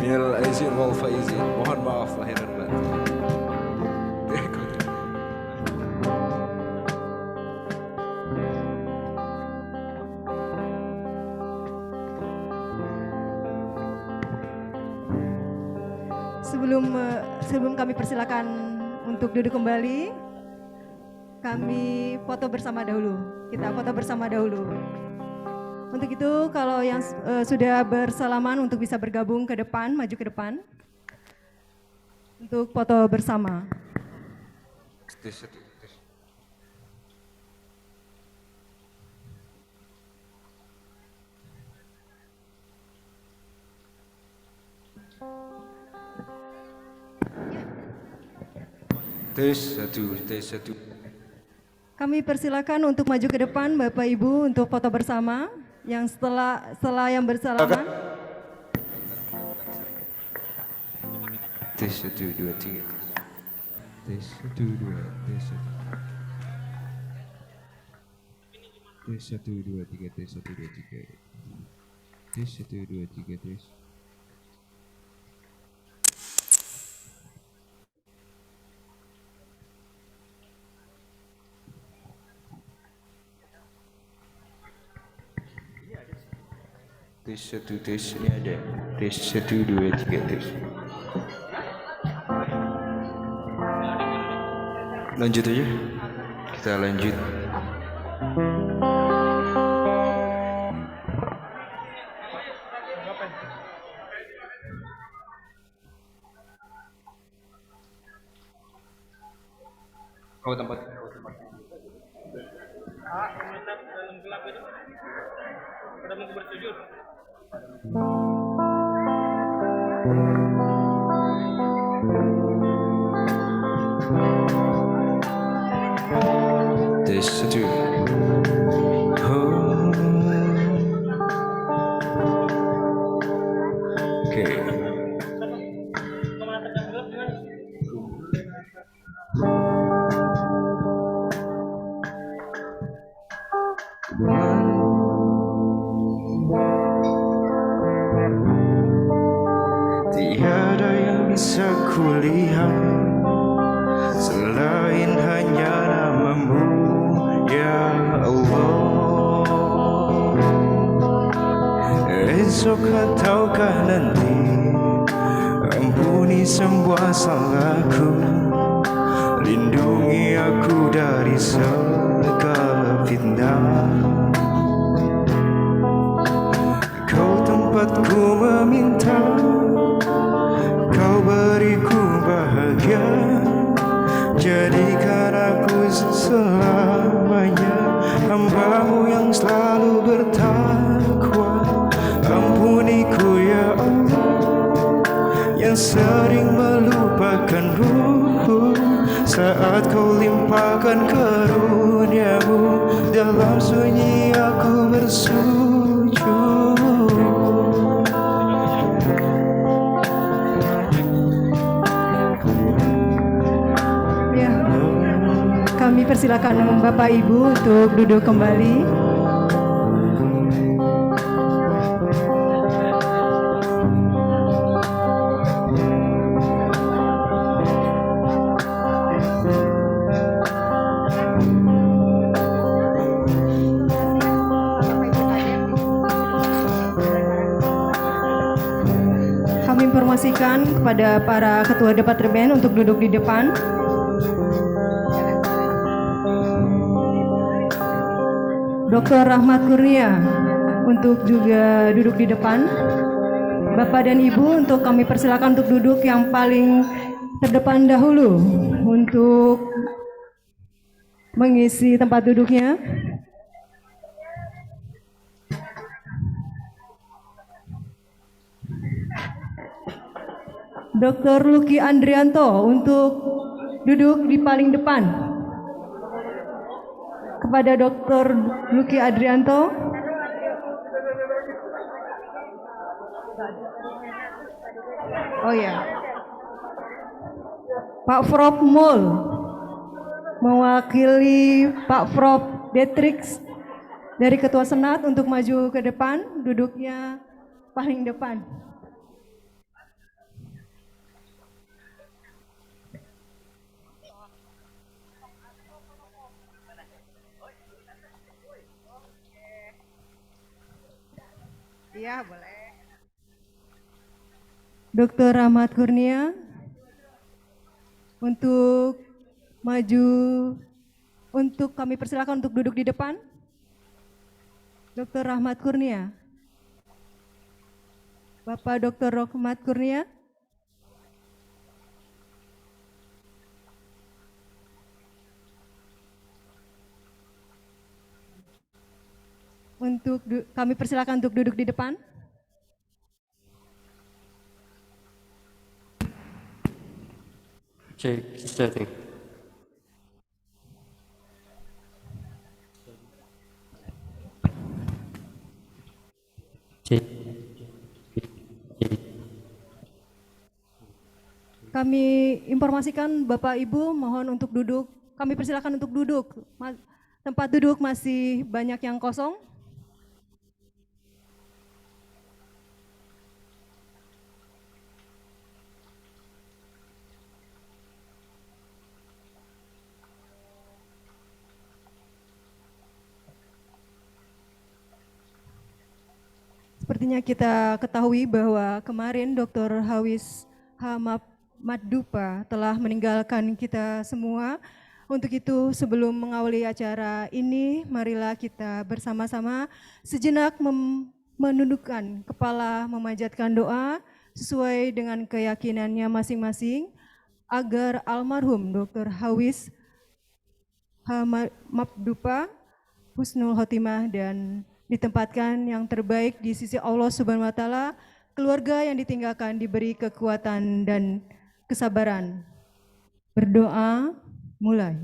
Minal aizin wal faizin. Mohon maaf lahir dan batin. Sebelum kami persilakan untuk duduk kembali, kami foto bersama dahulu. Kita foto bersama dahulu. Untuk itu, kalau yang sudah bersalaman untuk bisa bergabung ke depan, maju ke depan untuk foto bersama. Tes satu. Kami persilakan untuk maju ke depan, Bapak Ibu, untuk foto bersama. Yang setelah yang bersalaman. Tes 1 2 3. Tes 1 2 tes 1. Tes 1 2 3 tes 1 2 3. Tes 1 2 3 tes. Tes 1 tes ini ada. Tes 1 2 3 tes. Lanjut aja. Kita lanjut. Kau tempat. Menetap dalam gelap itu. Pada mau bersujud. Tes 1. Oke. Tiada yang bisa kulihat selain hanya namamu, ya Allah. Esok ataukah nanti, ampuni semua salahku, lindungi aku dari segala fitnah. Kau tempatku meminta, kau beriku bahagia, jadikan aku selamanya hamba-Mu yang selalu bertakwa. Ampuniku ya Allah, yang sering melupakan-Mu saat Kau limpahkan karunia-Mu. Dalam sunyi aku bersujud. Ya, kami persilakan Bapak Ibu untuk duduk kembali. Kami informasikan kepada para ketua departemen untuk duduk di depan. Dr. Rahmat Kurnia untuk juga duduk di depan. Bapak dan Ibu untuk kami persilakan untuk duduk yang paling terdepan dahulu untuk mengisi tempat duduknya. Dr. Lucky Andrianto untuk duduk di paling depan. Kepada Dr. Lucky Andrianto. Oh ya. Pak Prof Mul mewakili Pak Prof Detrix dari Ketua Senat untuk maju ke depan, duduknya paling depan. Iya, boleh. Dr. Rahmat Kurnia untuk maju, untuk kami persilakan untuk duduk di depan. Dr. Rahmat Kurnia. Bapak Dr. Rahmat Kurnia. Untuk kami persilakan untuk duduk di depan. Cek, setting. Cek. Kami informasikan Bapak Ibu mohon untuk duduk. Kami persilakan untuk duduk. Tempat duduk masih banyak yang kosong. Sepertinya kita ketahui bahwa kemarin Dr. Hawis Maddupa telah meninggalkan kita semua. Untuk itu sebelum mengawali acara ini, marilah kita bersama-sama sejenak menundukkan kepala, memanjatkan doa sesuai dengan keyakinannya masing-masing agar almarhum Dr. Hawis Maddupa husnul khotimah dan ditempatkan yang terbaik di sisi Allah Subhanahu wa taala, keluarga yang ditinggalkan diberi kekuatan dan kesabaran. Berdoa mulai.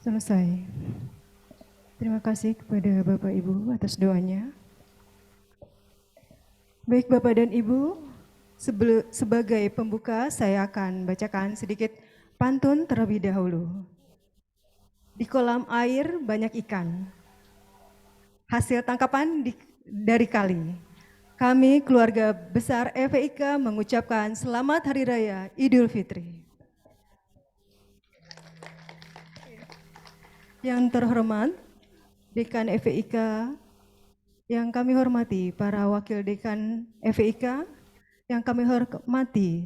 Selesai. Terima kasih kepada Bapak Ibu atas doanya. Baik Bapak dan Ibu, sebagai pembuka saya akan bacakan sedikit pantun terlebih dahulu. Di kolam air banyak ikan, hasil tangkapan dari kali. Kami keluarga besar FEIK mengucapkan Selamat Hari Raya Idul Fitri. Yang terhormat, Dekan FEIK, yang kami hormati para wakil Dekan FEIK, yang kami hormati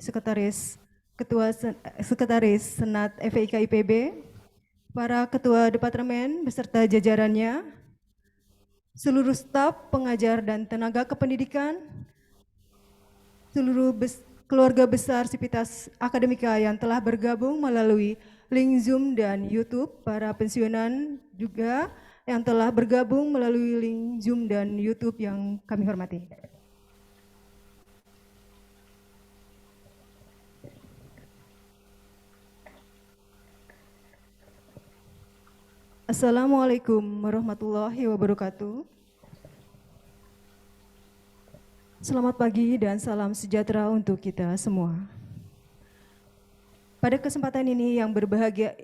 Sekretaris Senat FEIK IPB, para Ketua Departemen beserta jajarannya, seluruh staf, pengajar dan tenaga kependidikan, seluruh keluarga besar Sivitas Akademika yang telah bergabung melalui link Zoom dan YouTube, para pensiunan juga yang telah bergabung melalui link Zoom dan YouTube yang kami hormati. Assalamualaikum warahmatullahi wabarakatuh. Selamat pagi dan salam sejahtera untuk kita semua. Pada kesempatan ini yang berbahagia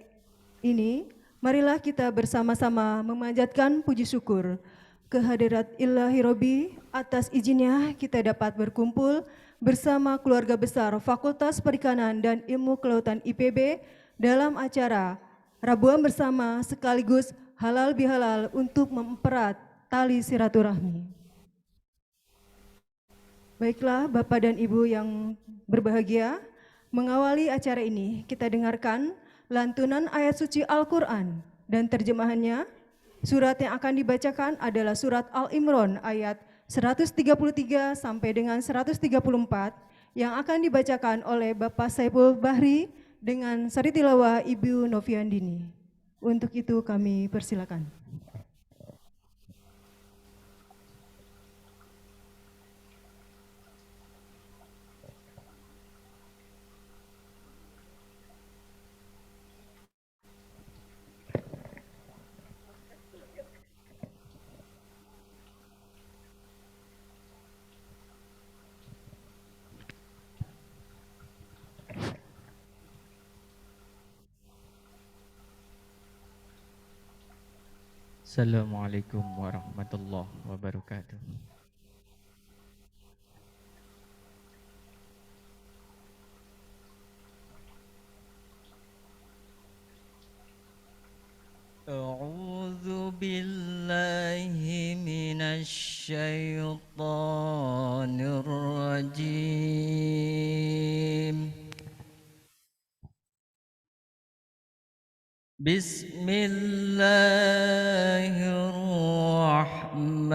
ini, marilah kita bersama-sama memanjatkan puji syukur kehadirat Ilahi Robbi atas izinnya kita dapat berkumpul bersama keluarga besar Fakultas Perikanan dan Ilmu Kelautan IPB dalam acara Rabuan bersama sekaligus halal bihalal untuk mempererat tali silaturahmi. Baiklah Bapak dan Ibu yang berbahagia, mengawali acara ini kita dengarkan lantunan ayat suci Al-Quran dan terjemahannya. Surat yang akan dibacakan adalah surat Al-Imran ayat 133 sampai dengan 134 yang akan dibacakan oleh Bapak Saiful Bahri dengan sari tilawah Ibu Noviandini. Untuk itu kami persilakan. Assalamualaikum warahmatullahi wabarakatuh. بالله من الشيطان الرجيم. بسم الله الرحمن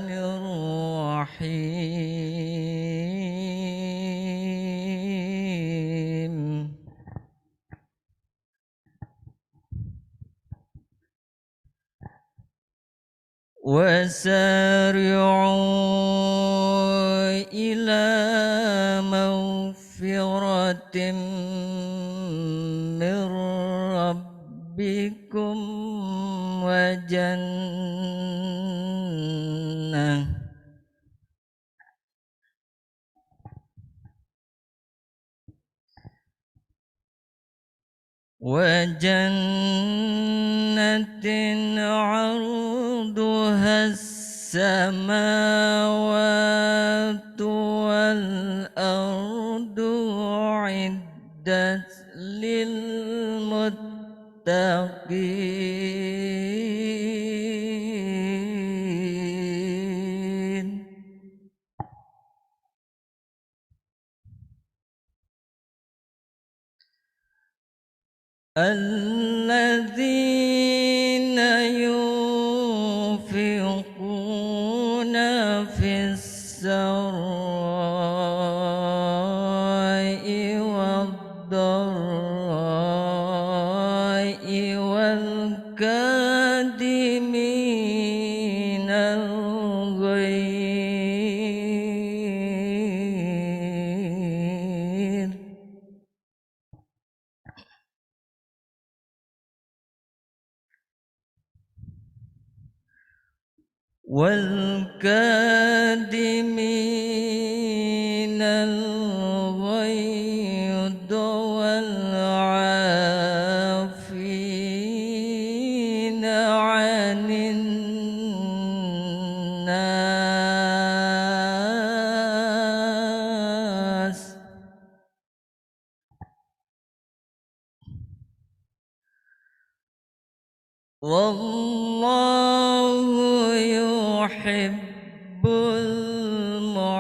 الرحيم. وسارعوا إلى مغفرة من ربكم وجنة عرضها السماوات والأرض أعدت للمتقين. الذين ينفقون في السراء والضراء والكاظمين الغيظ والكاظمين الغيظ والعافين عن الناس والله يحب المحسنين.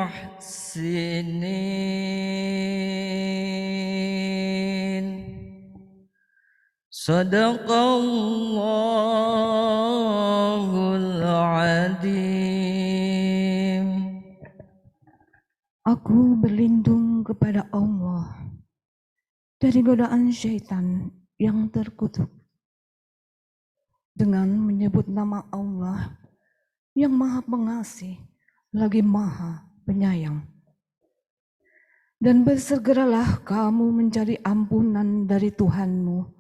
صدق الله العظيم. Aku berlindung kepada Allah dari godaan syaitan yang terkutuk dengan menyebut nama Allah yang Maha Pengasih lagi Maha Penyayang. Dan bersegeralah kamu mencari ampunan dari Tuhanmu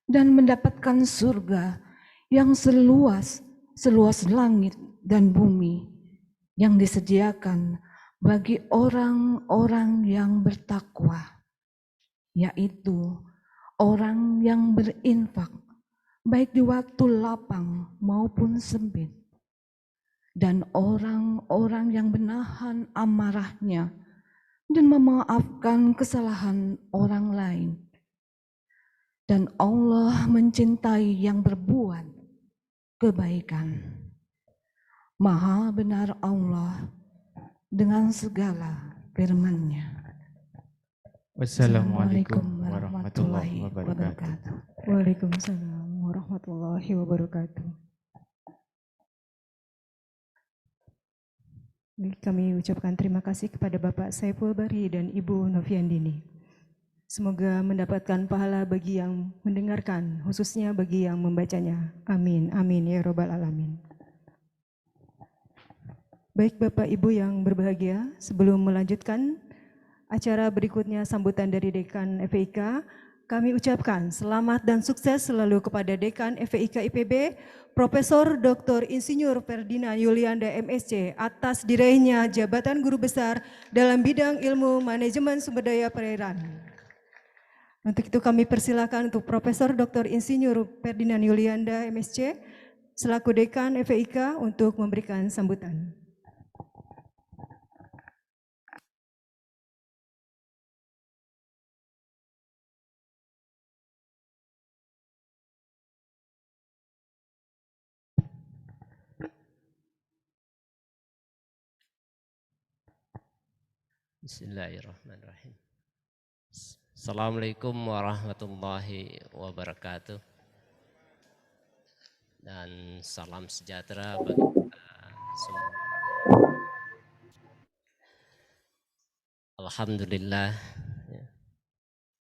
dan mendapatkan surga yang seluas langit dan bumi yang disediakan bagi orang-orang yang bertakwa, yaitu orang yang berinfak baik di waktu lapang maupun sempit, dan orang-orang yang menahan amarahnya dan memaafkan kesalahan orang lain. Dan Allah mencintai yang berbuat kebaikan. Maha benar Allah dengan segala firman-Nya. Wassalamualaikum warahmatullahi wabarakatuh. Waalaikumsalam warahmatullahi wabarakatuh. Kami ucapkan terima kasih kepada Bapak Saiful Bari dan Ibu Noviandini. Semoga mendapatkan pahala bagi yang mendengarkan, khususnya bagi yang membacanya. Amin, amin ya robbal alamin. Baik Bapak Ibu yang berbahagia, sebelum melanjutkan acara berikutnya sambutan dari Dekan FIK, kami ucapkan selamat dan sukses selalu kepada Dekan FIK IPB, Profesor Dr. Insinyur Ferdinand Yulianda MSc atas diraihnya jabatan guru besar dalam bidang ilmu manajemen sumber daya perairan. Untuk itu kami persilakan untuk Profesor Dr. Insinyur Ferdinand Yulianda MSc selaku Dekan FIK untuk memberikan sambutan. Bismillahirrahmanirrahim. Assalamualaikum warahmatullahi wabarakatuh. Dan salam sejahtera bagi kita semua. Alhamdulillah.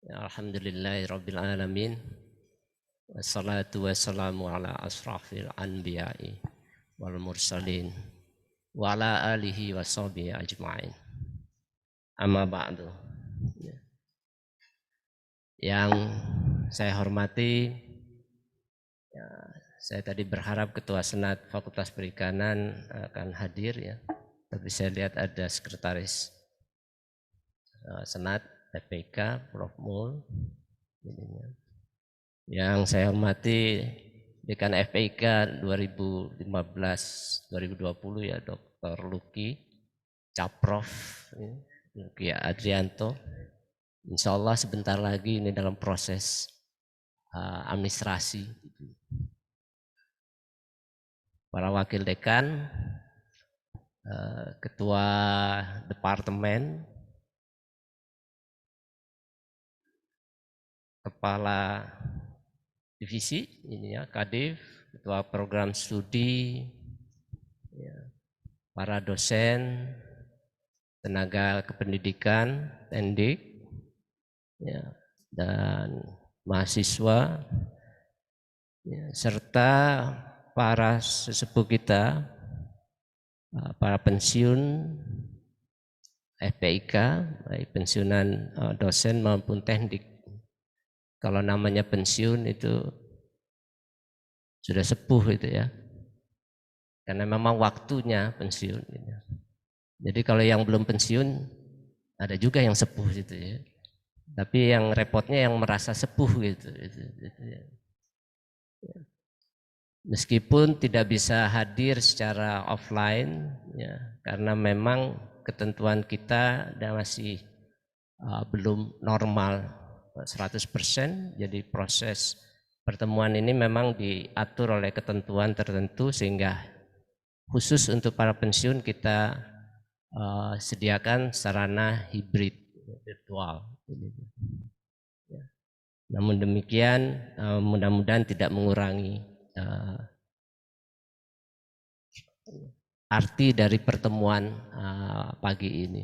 Alhamdulillahirabbil alamin. Wassalatu wassalamu ala asrafil anbiya'i wal mursalin wa ala alihi wa sahbihi ajma'in. Amma ba'du. Yang saya hormati, ya, saya tadi berharap Ketua Senat Fakultas Perikanan akan hadir ya, tapi saya lihat ada Sekretaris Senat FPK Prof. Mul. Yang saya hormati Dekan FPK 2015-2020 ya Dr. Luki Caprof Luki Adrianto. Insya Allah sebentar lagi ini dalam proses administrasi. Para wakil dekan, ketua departemen, kepala divisi, ini ya, Kadif, ketua program studi, ya, para dosen, tenaga kependidikan, tendik, ya, dan mahasiswa, ya, serta para sesepuh kita, para pensiun FPIK, baik pensiunan dosen maupun teknik. Kalau namanya pensiun itu sudah sepuh itu ya, karena memang waktunya pensiun. Jadi kalau yang belum pensiun ada juga yang sepuh gitu ya. Tapi yang repotnya yang merasa sepuh gitu ya. Meskipun tidak bisa hadir secara offline ya, karena memang ketentuan kita masih belum normal 100%, jadi proses pertemuan ini memang diatur oleh ketentuan tertentu sehingga khusus untuk para pensiun kita sediakan sarana hibrid virtual. Namun demikian mudah-mudahan tidak mengurangi arti dari pertemuan pagi ini.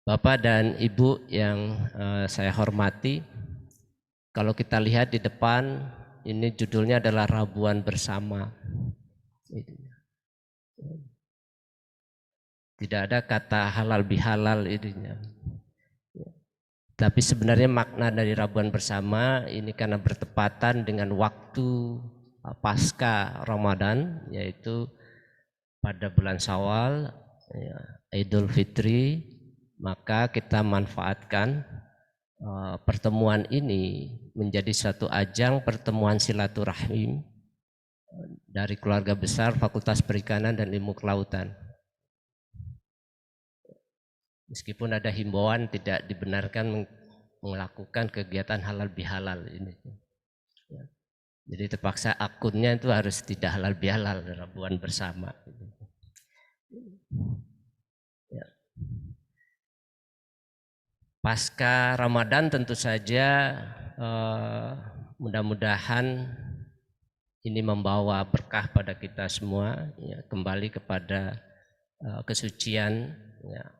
Bapak dan Ibu yang saya hormati, kalau kita lihat di depan ini judulnya adalah Rabuan Bersama. Tidak ada kata halal bihalal ini. Tapi sebenarnya makna dari Rabuan Bersama ini karena bertepatan dengan waktu pasca Ramadan, yaitu pada bulan Syawal, ya, Idul Fitri, maka kita manfaatkan pertemuan ini menjadi satu ajang pertemuan silaturahim dari keluarga besar Fakultas Perikanan dan Ilmu Kelautan. Meskipun ada himbauan tidak dibenarkan melakukan kegiatan halal bihalal ini. Jadi terpaksa akunnya itu harus tidak halal bihalal, Rabuan Bersama. Ya. Pasca Ramadan tentu saja mudah-mudahan ini membawa berkah pada kita semua, ya, kembali kepada kesucian, ya.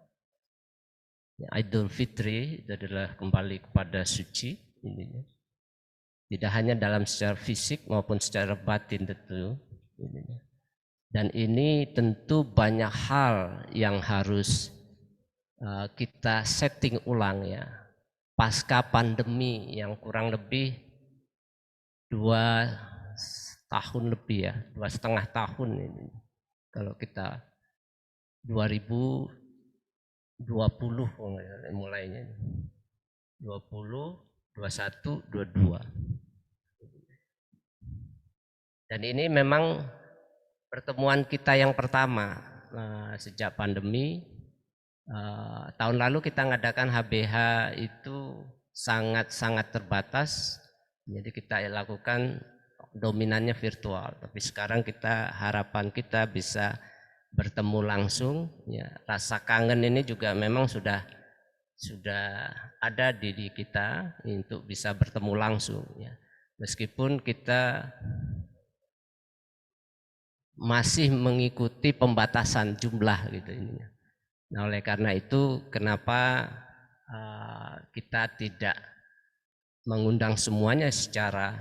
Idul Fitri itu adalah kembali kepada suci, ininya. Tidak hanya dalam secara fisik maupun secara batin tentu, ininya. Dan ini tentu banyak hal yang harus kita setting ulang ya. Pasca pandemi yang kurang lebih 2 tahun lebih ya, 2,5 tahun ini. Kalau kita 2020 mulainya 20, 21, 22. Dan ini memang pertemuan kita yang pertama sejak pandemi. Tahun lalu kita mengadakan HBH itu sangat-sangat terbatas. Jadi kita lakukan dominannya virtual. Tapi sekarang harapan kita bisa bertemu langsung, ya rasa kangen ini juga memang sudah ada di diri kita untuk bisa bertemu langsung, ya. Meskipun kita masih mengikuti pembatasan jumlah gitu ini. Nah, oleh karena itu kenapa kita tidak mengundang semuanya secara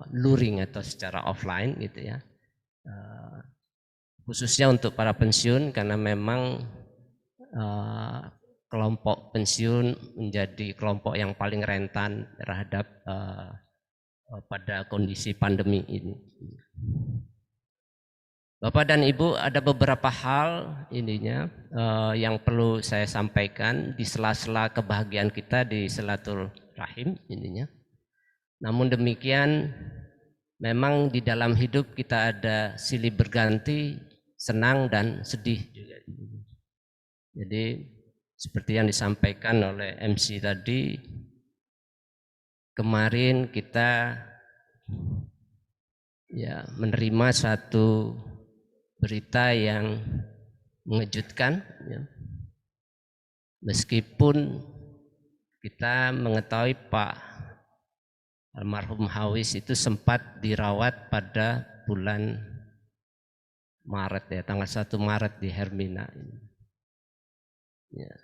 luring atau secara offline gitu ya. Khususnya untuk para pensiun, karena memang kelompok pensiun menjadi kelompok yang paling rentan terhadap pada kondisi pandemi ini. Bapak dan Ibu, ada beberapa hal yang perlu saya sampaikan di sela-sela kebahagiaan kita di silaturahim ininya. Namun demikian, memang di dalam hidup kita ada silih berganti, senang dan sedih juga. Jadi seperti yang disampaikan oleh MC tadi, kemarin kita ya menerima satu berita yang mengejutkan, ya. Meskipun kita mengetahui Pak almarhum Hawis itu sempat dirawat pada bulan Maret, ya, tanggal 1 Maret di Hermina. Ya.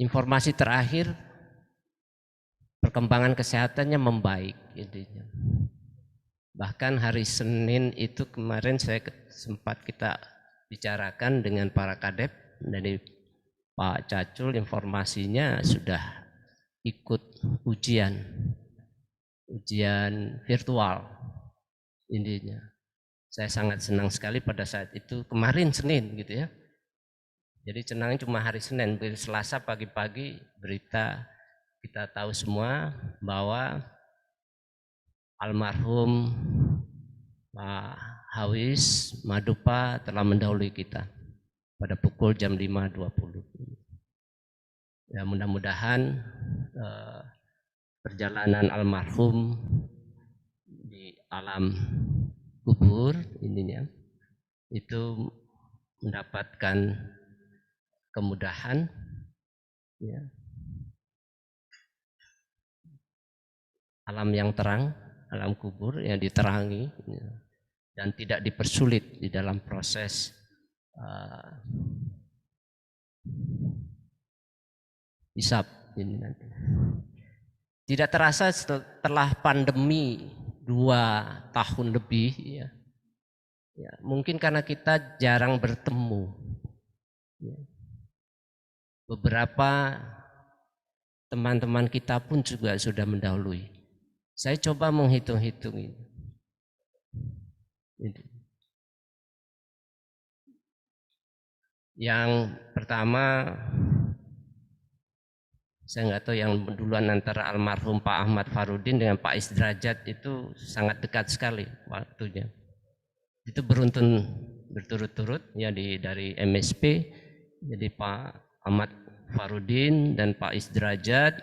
Informasi terakhir, perkembangan kesehatannya membaik intinya. Bahkan hari Senin itu kemarin sempat kita bicarakan dengan para kadep dari Pak Cacul, informasinya sudah ikut ujian virtual intinya. Saya sangat senang sekali pada saat itu kemarin Senin gitu ya. Jadi senangnya cuma hari Senin, Selasa pagi-pagi berita kita tahu semua bahwa almarhum Pak Hawis Madupa telah mendahului kita pada pukul jam 5.20. Ya, mudah-mudahan perjalanan almarhum di alam kubur ininya itu mendapatkan kemudahan, ya. Alam yang terang, alam kubur yang diterangi, ya, dan tidak dipersulit di dalam proses hisab ini nanti. Tidak terasa setelah pandemi 2 tahun lebih, ya, mungkin karena kita jarang bertemu, ya. Beberapa teman-teman kita pun juga sudah mendahului. Saya coba menghitung-hitung ini. Yang pertama, saya nggak tahu yang duluan antara almarhum Pak Ahmad Farudin dengan Pak Isdrajat itu sangat dekat sekali waktunya. Itu beruntun berturut-turut ya dari MSP, jadi Pak Ahmad Farudin dan Pak Isdrajat.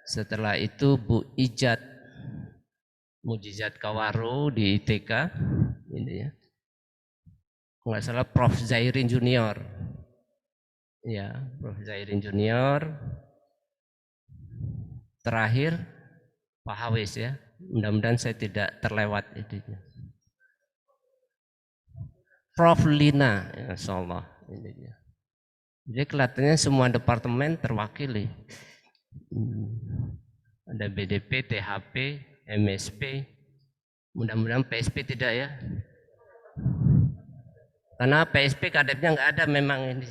Setelah itu Bu Ijat Mujizat Kawaro di ITK, ini ya. Nggak salah Prof Zairin Junior, ya Prof Zairin Junior. Terakhir Pak Hawis, ya. Mudah-mudahan saya tidak terlewat itu. Prof Lina, ya, insyaallah ini ya. Jadi kelihatannya semua departemen terwakili. Ada BDP, THP, MSP, mudah-mudahan PSP tidak ya. Karena PSP kadepnya nggak ada memang ini.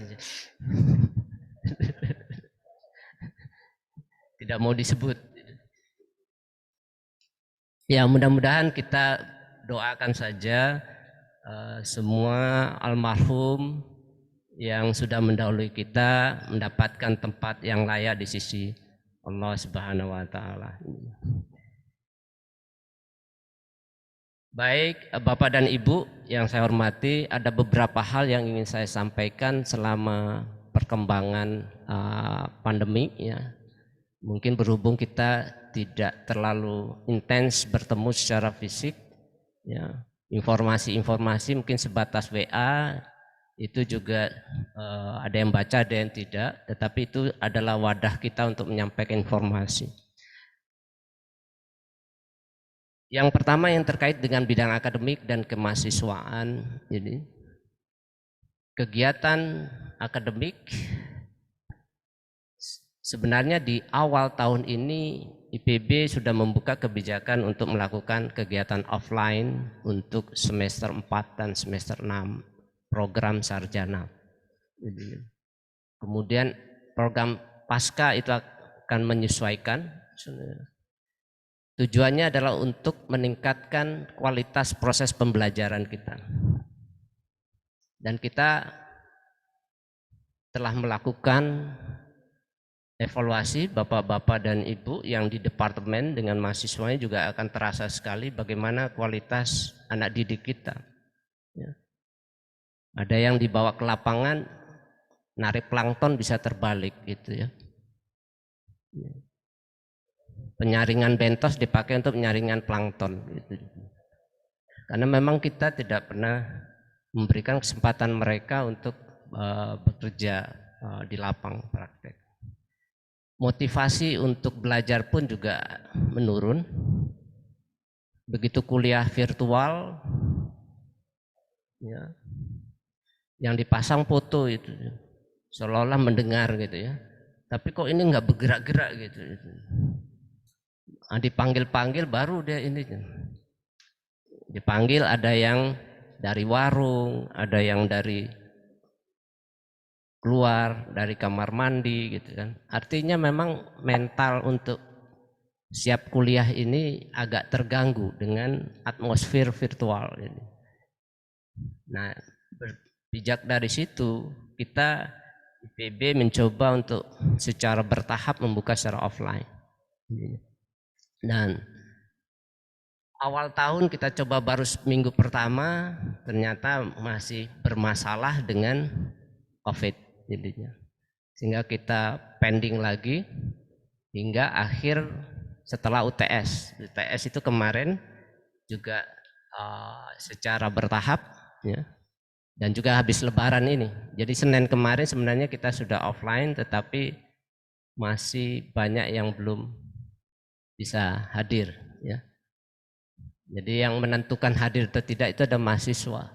Tidak mau disebut. Ya mudah-mudahan kita doakan saja semua almarhum yang sudah mendahului kita mendapatkan tempat yang layak di sisi Allah Subhanahu wa taala. Baik, Bapak dan Ibu yang saya hormati, ada beberapa hal yang ingin saya sampaikan selama perkembangan pandemi, ya. Mungkin berhubung kita tidak terlalu intens bertemu secara fisik, ya. informasi-informasi mungkin sebatas WA, itu juga ada yang baca, ada yang tidak, tetapi itu adalah wadah kita untuk menyampaikan informasi. Yang pertama yang terkait dengan bidang akademik dan kemahasiswaan, jadi kegiatan akademik sebenarnya di awal tahun ini IPB sudah membuka kebijakan untuk melakukan kegiatan offline untuk semester 4 dan semester 6 program sarjana. Kemudian program pasca itu akan menyesuaikan. Tujuannya adalah untuk meningkatkan kualitas proses pembelajaran kita. Dan kita telah melakukan evaluasi bapak-bapak dan ibu yang di departemen dengan mahasiswanya juga akan terasa sekali bagaimana kualitas anak didik kita. Ya. Ada yang dibawa ke lapangan, narik plankton bisa terbalik gitu ya. Ya. Penyaringan bentos dipakai untuk penyaringan plankton gitu. Karena memang kita tidak pernah memberikan kesempatan mereka untuk bekerja di lapang praktek. Motivasi untuk belajar pun juga menurun. Begitu kuliah virtual, ya, yang dipasang foto itu seolah-olah mendengar gitu ya. Tapi kok ini nggak bergerak-gerak gitu. Dipanggil-panggil baru dia ini. Dipanggil ada yang dari warung, ada yang dari keluar dari kamar mandi gitu kan. Artinya memang mental untuk siap kuliah ini agak terganggu dengan atmosfer virtual ini. Nah, bijak dari situ kita IPB mencoba untuk secara bertahap membuka secara offline. Dan awal tahun kita coba baru minggu pertama ternyata masih bermasalah dengan COVID jadinya. Sehingga kita pending lagi hingga akhir setelah UTS. UTS itu kemarin juga secara bertahap ya. Dan juga habis lebaran ini. Jadi Senin kemarin sebenarnya kita sudah offline tetapi masih banyak yang belum bisa hadir ya. Jadi yang menentukan hadir atau tidak itu ada mahasiswa.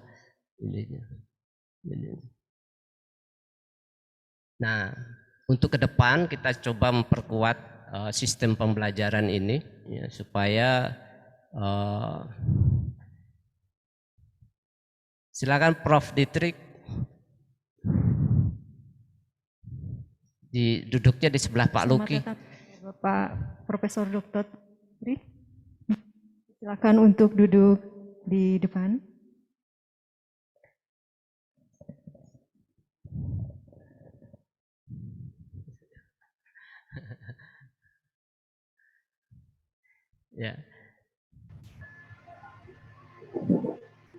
Nah, untuk ke depan kita coba memperkuat sistem pembelajaran ini ya, supaya silakan Prof. Ditrik duduknya di sebelah Pak Luki. Bapak Profesor Dr. Tri, silakan untuk duduk di depan. Ya.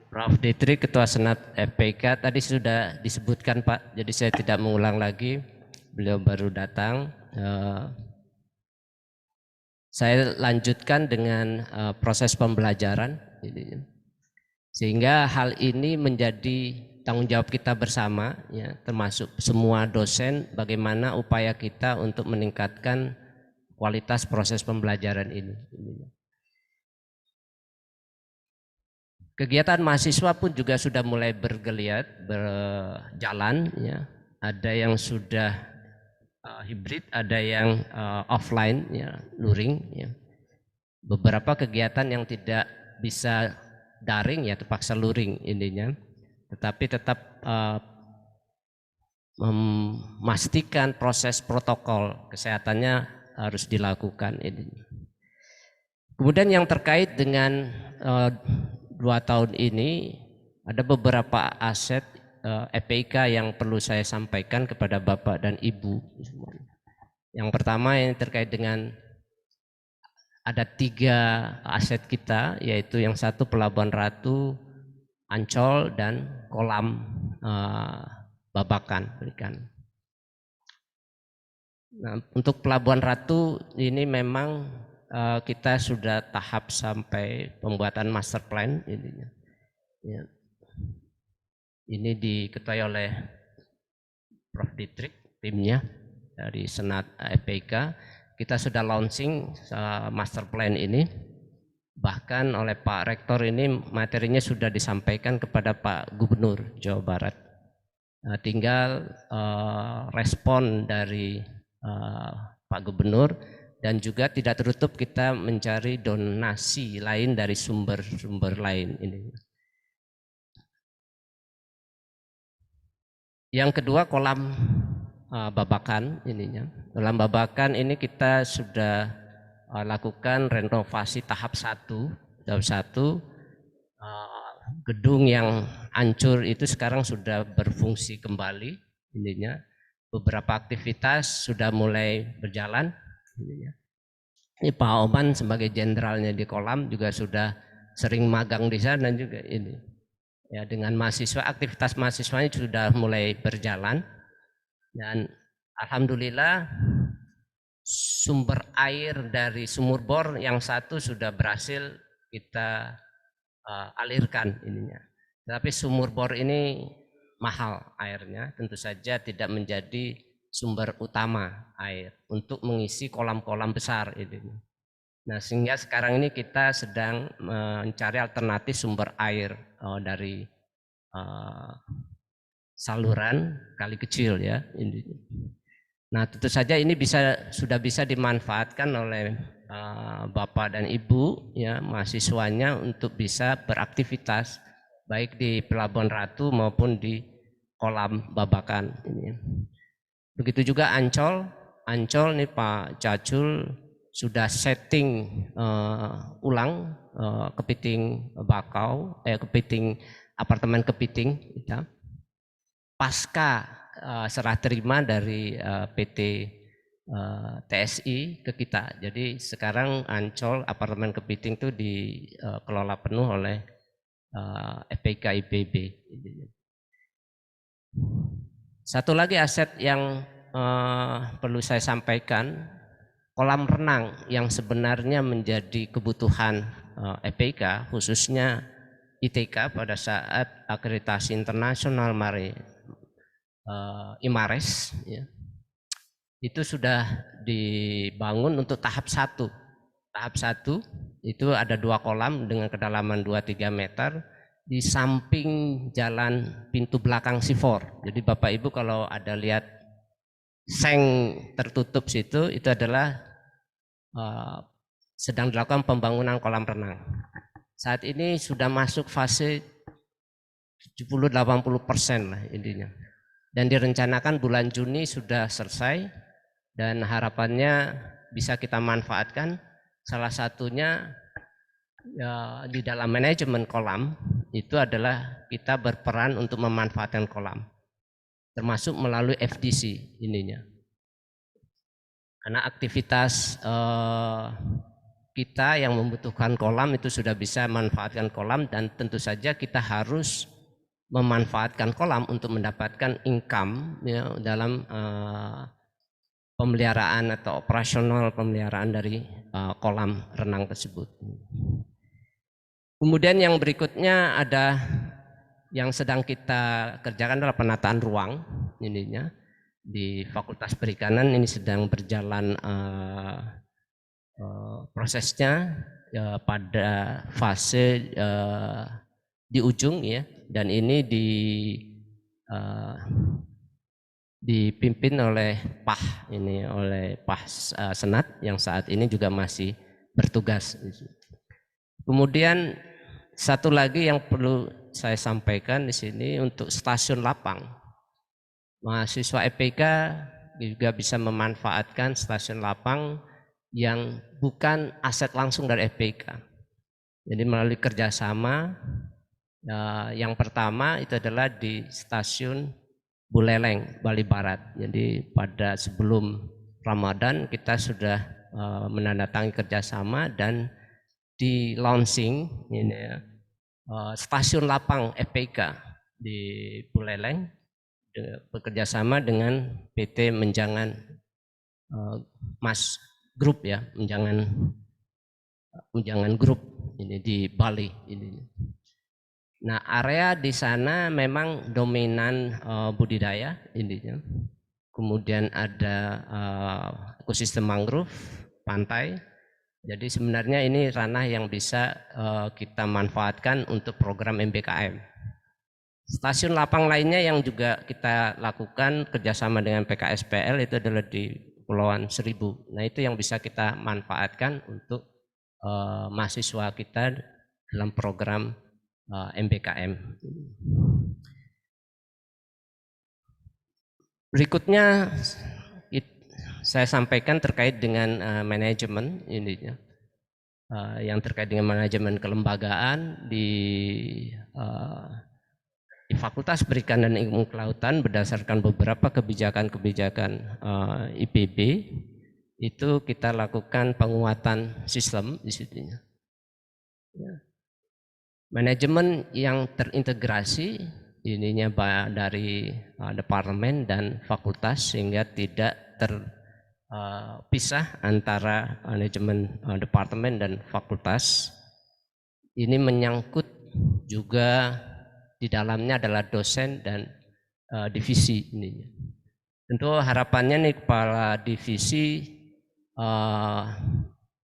Prof. Ditrik, Ketua Senat FPK tadi sudah disebutkan Pak, jadi saya tidak mengulang lagi. Beliau baru datang. Saya lanjutkan dengan proses pembelajaran, sehingga hal ini menjadi tanggung jawab kita bersama, ya, termasuk semua dosen, bagaimana upaya kita untuk meningkatkan kualitas proses pembelajaran ini. Kegiatan mahasiswa pun juga sudah mulai bergeliat, berjalan, ya. Ada yang sudah hibrid, ada yang offline, ya, luring, ya. Beberapa kegiatan yang tidak bisa daring, ya, terpaksa luring intinya, tetapi tetap memastikan proses protokol kesehatannya harus dilakukan ini. Kemudian yang terkait dengan 2 tahun ini ada beberapa aset FPIK yang perlu saya sampaikan kepada Bapak dan Ibu. Yang pertama yang terkait dengan ada 3 aset kita, yaitu yang satu Pelabuhan Ratu, Ancol, dan kolam Babakan berikan. Nah, untuk Pelabuhan Ratu ini memang kita sudah tahap sampai pembuatan master plan intinya. Ya. Ini diketuai oleh Prof. Didrik, timnya dari Senat FPIK. Kita sudah launching master plan ini. Bahkan oleh Pak Rektor ini materinya sudah disampaikan kepada Pak Gubernur Jawa Barat. Tinggal respon dari Pak Gubernur, dan juga tidak tertutup kita mencari donasi lain dari sumber-sumber lain ini. Yang kedua, kolam babakan ininya. Kolam babakan ini kita sudah lakukan renovasi tahap 1. Tahap 1, gedung yang hancur itu sekarang sudah berfungsi kembali ininya. Beberapa aktivitas sudah mulai berjalan ininya. Ini Pak Oman sebagai jenderalnya di kolam juga sudah sering magang di sana juga ini. Ya, dengan mahasiswa, aktivitas mahasiswanya sudah mulai berjalan, dan alhamdulillah sumber air dari sumur bor yang satu sudah berhasil kita alirkan ininya. Tapi sumur bor ini mahal airnya, tentu saja tidak menjadi sumber utama air untuk mengisi kolam-kolam besar ini. Nah, sehingga sekarang ini kita sedang mencari alternatif sumber air dari saluran kali kecil ya. Nah, tentu saja ini sudah bisa dimanfaatkan oleh Bapak dan Ibu ya, mahasiswanya untuk bisa beraktivitas baik di Pelabuhan Ratu maupun di kolam babakan ini. Begitu juga Ancol nih Pak Cacul sudah setting ulang kepiting bakau, kepiting apartemen kepiting ya. Pasca serah terima dari PT TSI ke kita. Jadi sekarang Ancol apartemen kepiting itu dikelola penuh oleh FPIK IPB. Satu lagi aset yang perlu saya sampaikan, kolam renang yang sebenarnya menjadi kebutuhan FPIK, khususnya ITK pada saat akreditasi internasional IMARES ya, itu sudah dibangun untuk tahap 1. Tahap 1 itu ada 2 kolam dengan kedalaman 2-3 meter di samping jalan pintu belakang Sifor. Jadi Bapak Ibu kalau ada lihat seng tertutup situ, itu adalah sedang dilakukan pembangunan kolam renang. Saat ini sudah masuk fase 70-80% lah intinya. Dan direncanakan bulan Juni sudah selesai, dan harapannya bisa kita manfaatkan. Salah satunya ya, di dalam manajemen kolam itu adalah kita berperan untuk memanfaatkan kolam, termasuk melalui FDC ininya. Karena aktivitas kita yang membutuhkan kolam itu sudah bisa memanfaatkan kolam, dan tentu saja kita harus memanfaatkan kolam untuk mendapatkan income ya, dalam pemeliharaan atau operasional pemeliharaan dari kolam renang tersebut. Kemudian yang berikutnya ada yang sedang kita kerjakan adalah penataan ruang ininya di Fakultas Perikanan. Ini sedang berjalan prosesnya ya, pada fase di ujung ya, dan ini dipimpin oleh Pak Senat yang saat ini juga masih bertugas. Kemudian satu lagi yang perlu saya sampaikan di sini untuk stasiun lapang. Mahasiswa FPIK juga bisa memanfaatkan stasiun lapang yang bukan aset langsung dari FPIK. Jadi melalui kerjasama, yang pertama itu adalah di stasiun Buleleng, Bali Barat. Jadi pada sebelum Ramadan kita sudah menandatangani kerjasama dan di launching ini ya, stasiun lapang FPIK di Buleleng bekerjasama dengan PT Menjangan Mas Group ya, Menjangan Group ini di Bali ini. Nah, area di sana memang dominan budidaya intinya. Kemudian ada ekosistem mangrove, pantai. Jadi sebenarnya ini ranah yang bisa kita manfaatkan untuk program MBKM. Stasiun lapang lainnya yang juga kita lakukan kerjasama dengan PKSPL itu adalah di Kepulauan Seribu. Nah itu yang bisa kita manfaatkan untuk mahasiswa kita dalam program MBKM. Berikutnya saya sampaikan terkait dengan manajemen ini, yang terkait dengan manajemen kelembagaan di Fakultas Perikanan dan Ilmu Kelautan berdasarkan beberapa kebijakan-kebijakan IPB itu kita lakukan penguatan sistem di situ. Ya. Manajemen yang terintegrasi ininya dari departemen dan fakultas sehingga tidak terpisah antara manajemen departemen dan fakultas. Ini menyangkut juga di dalamnya adalah dosen dan divisi ini. Tentu harapannya nih kepala divisi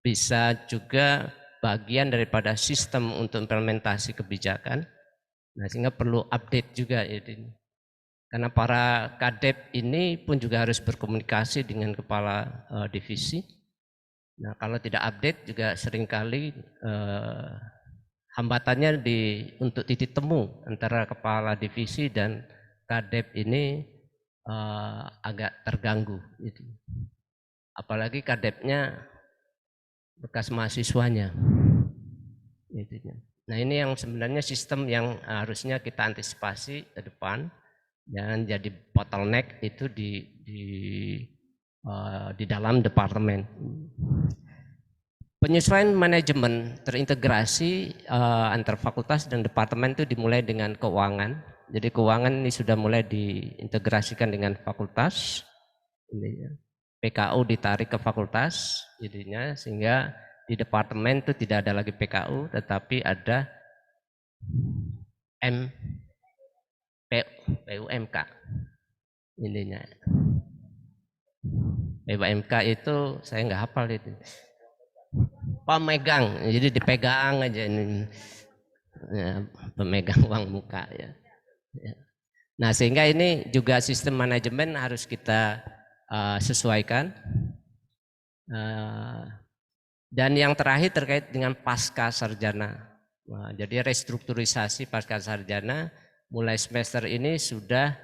bisa juga bagian daripada sistem untuk implementasi kebijakan. Nah, sehingga perlu update juga ini. Karena para kadep ini pun juga harus berkomunikasi dengan kepala divisi. Nah, kalau tidak update juga seringkali hambatannya untuk titik temu antara kepala divisi dan kadep ini agak terganggu. Gitu. Apalagi kadepnya bekas mahasiswanya. Gitu. Nah ini yang sebenarnya sistem yang harusnya kita antisipasi ke depan, jangan jadi bottleneck itu di dalam departemen. Penyesuaian manajemen terintegrasi antar fakultas dan departemen itu dimulai dengan keuangan. Jadi keuangan ini sudah mulai diintegrasikan dengan fakultas. PKU ditarik ke fakultas, jadinya sehingga di departemen itu tidak ada lagi PKU, tetapi ada PUMK. Ininya. PUMK itu saya nggak hafal itu. Pemegang, jadi dipegang aja ini, ya, pemegang uang muka ya. Nah sehingga ini juga sistem manajemen harus kita sesuaikan. Dan yang terakhir terkait dengan pasca sarjana. Nah, jadi restrukturisasi pasca sarjana mulai semester ini sudah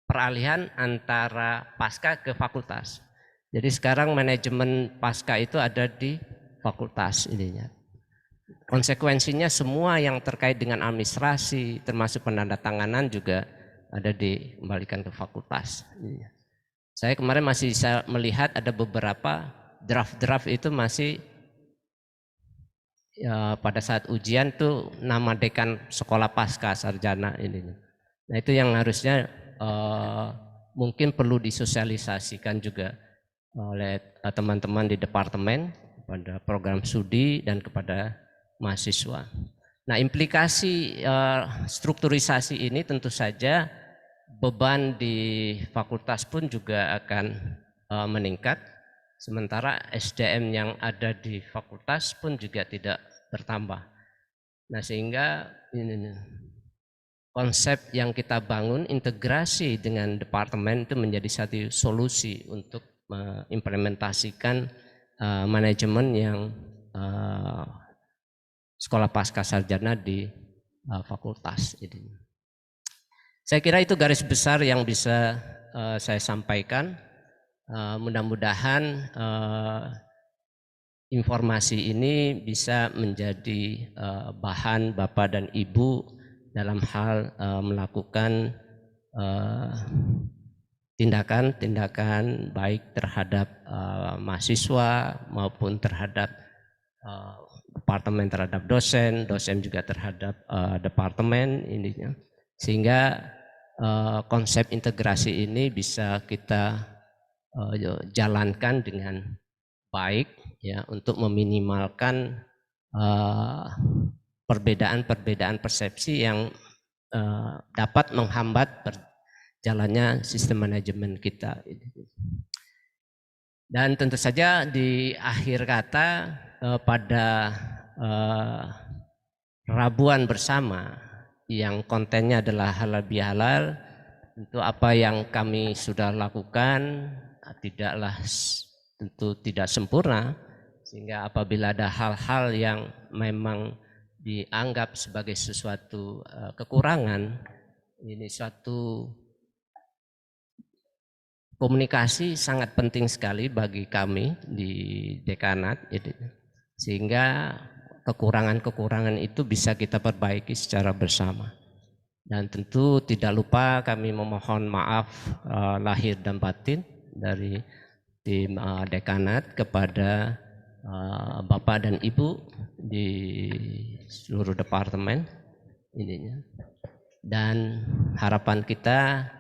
peralihan antara pasca ke fakultas. Jadi sekarang manajemen pasca itu ada di fakultas ininya. Konsekuensinya semua yang terkait dengan administrasi termasuk penandatanganan juga ada dikembalikan ke fakultas. Saya kemarin masih bisa melihat ada beberapa draft-draft itu masih ya, pada saat ujian tuh nama dekan sekolah pasca sarjana ini. Nah itu yang harusnya mungkin perlu disosialisasikan juga oleh teman-teman di departemen pada program studi dan kepada mahasiswa. Nah implikasi strukturisasi ini tentu saja beban di fakultas pun juga akan meningkat, sementara SDM yang ada di fakultas pun juga tidak bertambah. Nah sehingga ini, konsep yang kita bangun integrasi dengan departemen itu menjadi satu solusi untuk mengimplementasikan manajemen yang sekolah pasca sarjana di fakultas ini. Saya kira itu garis besar yang bisa saya sampaikan. Mudah-mudahan informasi ini bisa menjadi bahan Bapak dan Ibu dalam hal melakukan tindakan-tindakan baik terhadap mahasiswa maupun terhadap departemen, terhadap dosen, dosen juga terhadap departemen ininya. Sehingga konsep integrasi ini bisa kita jalankan dengan baik ya untuk meminimalkan perbedaan-perbedaan persepsi yang dapat menghambat jalannya sistem manajemen kita. Dan tentu saja di akhir kata pada Rabuan bersama yang kontennya adalah halal bihalal, tentu apa yang kami sudah lakukan tentu tidak sempurna, sehingga apabila ada hal-hal yang memang dianggap sebagai sesuatu kekurangan, ini suatu komunikasi sangat penting sekali bagi kami di dekanat, sehingga kekurangan-kekurangan itu bisa kita perbaiki secara bersama. Dan tentu tidak lupa kami memohon maaf lahir dan batin dari tim dekanat kepada Bapak dan Ibu di seluruh departemen ininya. Dan harapan kita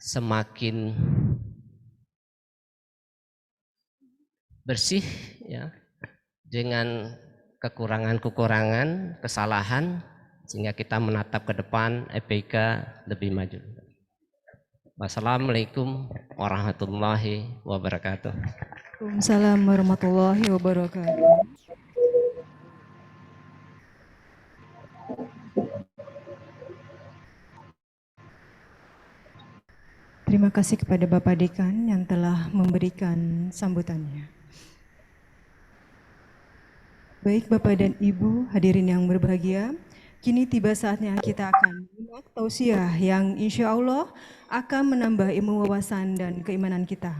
semakin bersih ya, dengan kekurangan-kekurangan, kesalahan, sehingga kita menatap ke depan EPIK lebih maju. Wassalamualaikum warahmatullahi wabarakatuh. Waalaikumsalam warahmatullahi wabarakatuh. Terima kasih kepada Bapak Dekan yang telah memberikan sambutannya. Baik Bapak dan Ibu hadirin yang berbahagia, kini tiba saatnya kita akan menyimak tausiah yang insya Allah akan menambah ilmu wawasan dan keimanan kita.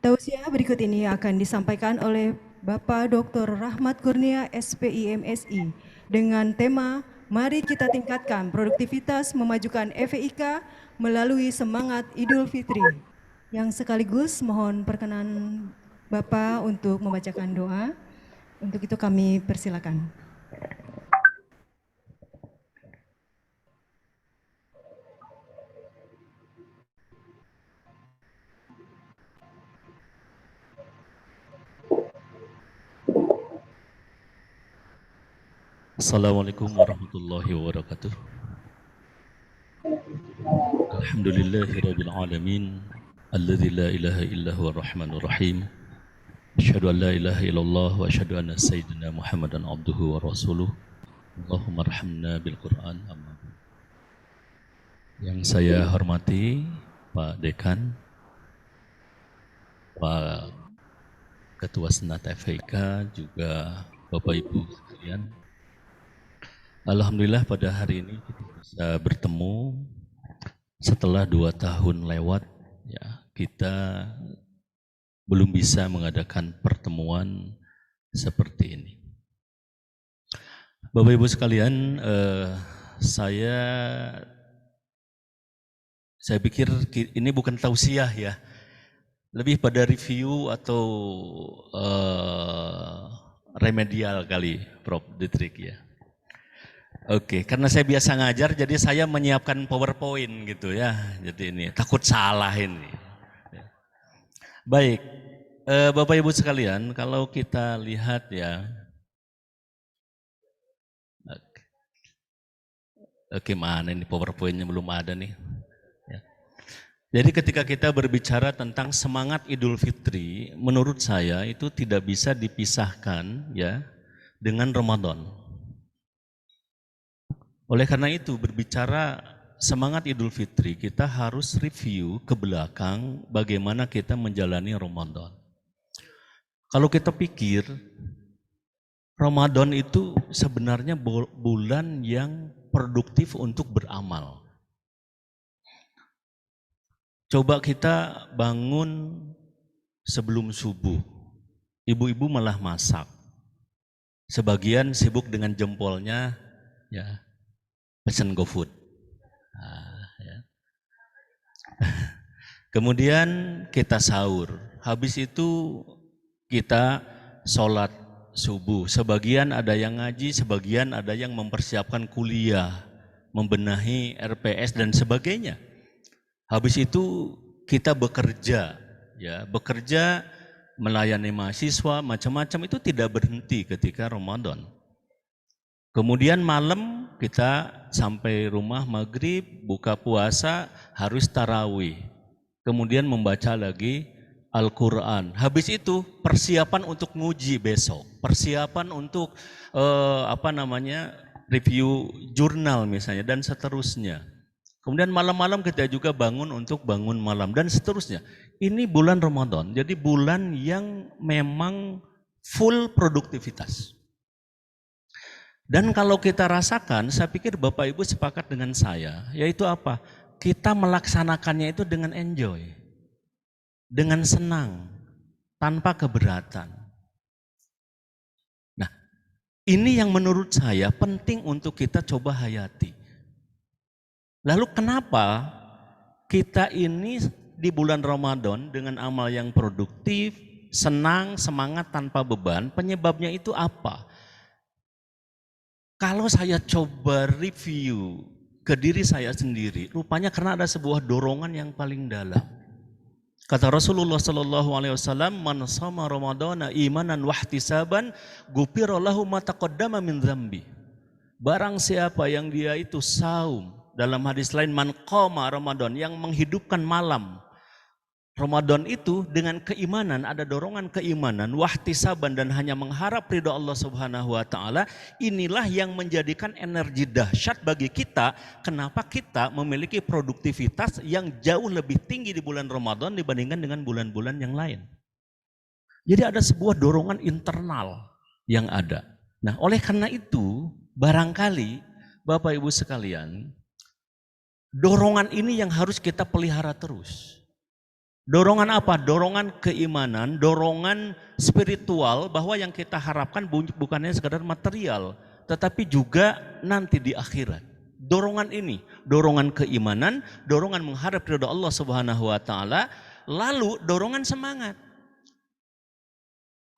Tausiah berikut ini akan disampaikan oleh Bapak Dr. Rahmat Kurnia SPI MSI dengan tema Mari kita tingkatkan produktivitas memajukan EVIK melalui semangat Idul Fitri. Yang sekaligus mohon perkenan Bapak untuk membacakan doa. Untuk itu kami persilakan. Assalamualaikum warahmatullahi wabarakatuh. Alhamdulillahirabbil alamin, alladzi la ilaha illa huwar rahmanur rahim. Asyhadu an la ilaha illallah wa asyhadu anna sayyidina Muhammadan abduhu wa rasuluh. Allahumma arhamna bil Qur'an. Amin. Yang saya hormati Pak Dekan, Pak Ketua Senat FHIK, juga Bapak Ibu sekalian. Alhamdulillah pada hari ini kita bisa bertemu setelah 2 tahun lewat ya, kita belum bisa mengadakan pertemuan seperti ini. Bapak Ibu sekalian, saya pikir ini bukan tausiah ya, lebih pada review atau remedial kali Prof. Ditrik ya. Oke, karena saya biasa ngajar jadi saya menyiapkan PowerPoint gitu ya. Jadi ini takut salah ini. Baik, Bapak Ibu sekalian, kalau kita lihat ya. Oke, mana ini PowerPoint-nya belum ada nih. Ya. Jadi ketika kita berbicara tentang semangat Idul Fitri, menurut saya itu tidak bisa dipisahkan ya dengan Ramadan. Oleh karena itu berbicara semangat Idul Fitri, kita harus review ke belakang bagaimana kita menjalani Ramadan. Kalau kita pikir Ramadan itu sebenarnya bulan yang produktif untuk beramal. Coba kita bangun sebelum subuh, ibu-ibu malah masak. Sebagian sibuk dengan jempolnya, ya, pesen GoFood. Nah, ya. Kemudian kita sahur, habis itu kita sholat subuh. Sebagian ada yang ngaji, sebagian ada yang mempersiapkan kuliah, membenahi RPS dan sebagainya. Habis itu kita bekerja, ya, bekerja melayani mahasiswa, macam-macam itu tidak berhenti ketika Ramadan. Kemudian malam kita sampai rumah maghrib, buka puasa, harus tarawih. Kemudian membaca lagi Al-Quran. Habis itu persiapan untuk nguji besok. Persiapan untuk review jurnal misalnya dan seterusnya. Kemudian malam-malam kita juga bangun untuk bangun malam dan seterusnya. Ini bulan Ramadan, jadi bulan yang memang full produktivitas. Dan kalau kita rasakan, saya pikir Bapak Ibu sepakat dengan saya, yaitu apa? Kita melaksanakannya itu dengan enjoy, dengan senang, tanpa keberatan. Nah, ini yang menurut saya penting untuk kita coba hayati. Lalu kenapa kita ini di bulan Ramadan dengan amal yang produktif, senang, semangat tanpa beban, penyebabnya itu apa? Kalau saya coba review ke diri saya sendiri, rupanya karena ada sebuah dorongan yang paling dalam. Kata Rasulullah SAW, "Man shama Ramadana imanan wahtisaban, ghufira lahu ma taqaddama min dzambi." Barang siapa yang dia itu saum, dalam hadis lain man qama Ramadan, yang menghidupkan malam Ramadan itu dengan keimanan, ada dorongan keimanan, wahtisaban, dan hanya mengharap ridha Allah Subhanahu wa taala, inilah yang menjadikan energi dahsyat bagi kita. Kenapa kita memiliki produktivitas yang jauh lebih tinggi di bulan Ramadan dibandingkan dengan bulan-bulan yang lain. Jadi ada sebuah dorongan internal yang ada. Nah, oleh karena itu, barangkali Bapak Ibu sekalian, dorongan ini yang harus kita pelihara terus. Dorongan apa? Dorongan keimanan, dorongan spiritual, bahwa yang kita harapkan bukannya sekadar material, tetapi juga nanti di akhirat. Dorongan ini, dorongan keimanan, dorongan mengharap ridha Allah Subhanahu wa taala, lalu dorongan semangat.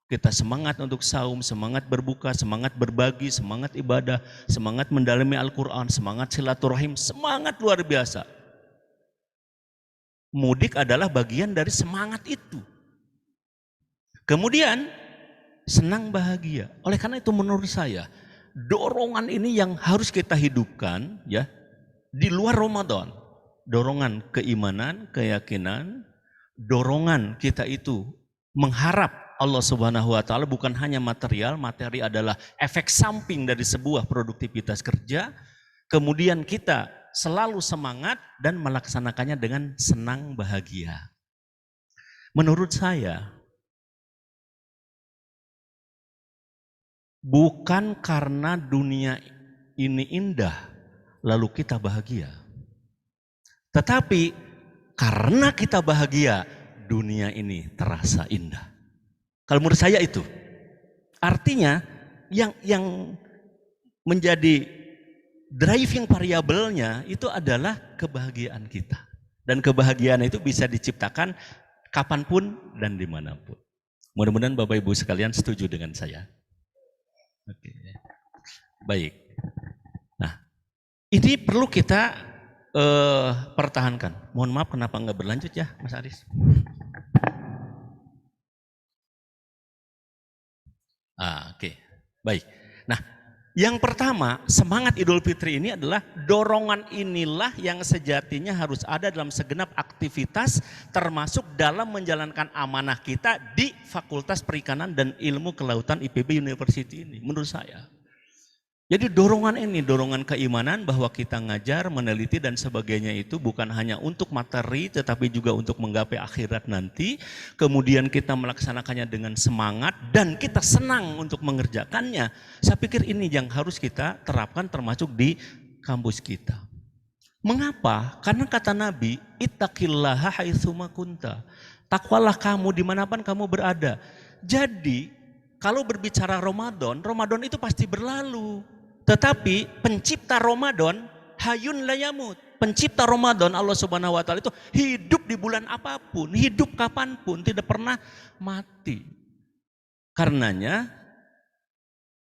Kita semangat untuk saum, semangat berbuka, semangat berbagi, semangat ibadah, semangat mendalami Al-Quran, semangat silaturahim, semangat luar biasa. Mudik adalah bagian dari semangat itu. Kemudian senang bahagia. Oleh karena itu menurut saya dorongan ini yang harus kita hidupkan ya di luar Ramadan. Dorongan keimanan, keyakinan, dorongan kita itu mengharap Allah Subhanahu wa taala bukan hanya material, materi adalah efek samping dari sebuah produktivitas kerja. Kemudian kita selalu semangat dan melaksanakannya dengan senang bahagia. Menurut saya, bukan karena dunia ini indah lalu kita bahagia. Tetapi karena kita bahagia, dunia ini terasa indah. Kalau menurut saya itu. Artinya yang menjadi driving variabelnya itu adalah kebahagiaan kita. Dan kebahagiaan itu bisa diciptakan kapanpun dan dimanapun. Mudah-mudahan Bapak Ibu sekalian setuju dengan saya. Oke. Baik. Nah, ini perlu kita pertahankan. Mohon maaf kenapa nggak berlanjut ya Mas Aris. Oke. Baik. Nah, yang pertama, semangat Idul Fitri ini adalah dorongan inilah yang sejatinya harus ada dalam segenap aktivitas, termasuk dalam menjalankan amanah kita di Fakultas Perikanan dan Ilmu Kelautan IPB University ini, menurut saya. Jadi dorongan ini, dorongan keimanan bahwa kita ngajar, meneliti dan sebagainya itu bukan hanya untuk materi tetapi juga untuk menggapai akhirat nanti. Kemudian kita melaksanakannya dengan semangat dan kita senang untuk mengerjakannya. Saya pikir ini yang harus kita terapkan termasuk di kampus kita. Mengapa? Karena kata Nabi, ittaqillaha haitsuma kunta. Takwalah kamu dimanapun kamu berada. Jadi kalau berbicara Ramadan, Ramadan itu pasti berlalu. Tetapi pencipta Ramadan hayun la yamut. Pencipta Ramadan Allah Subhanahu wa taala itu hidup di bulan apapun, hidup kapanpun, tidak pernah mati. Karenanya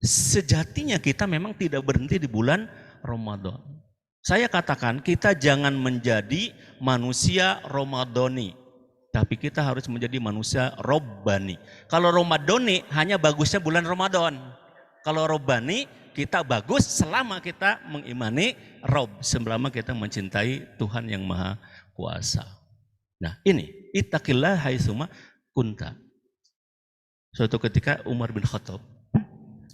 sejatinya kita memang tidak berhenti di bulan Ramadan. Saya katakan kita jangan menjadi manusia Ramadhani, tapi kita harus menjadi manusia Robbani. Kalau Ramadhani hanya bagusnya bulan Ramadan. Kalau Robbani kita bagus selama kita mengimani Rob, selama kita mencintai Tuhan yang Maha Kuasa. Nah ini, ittaqillah haitsuma kunta. Suatu ketika Umar bin Khattab,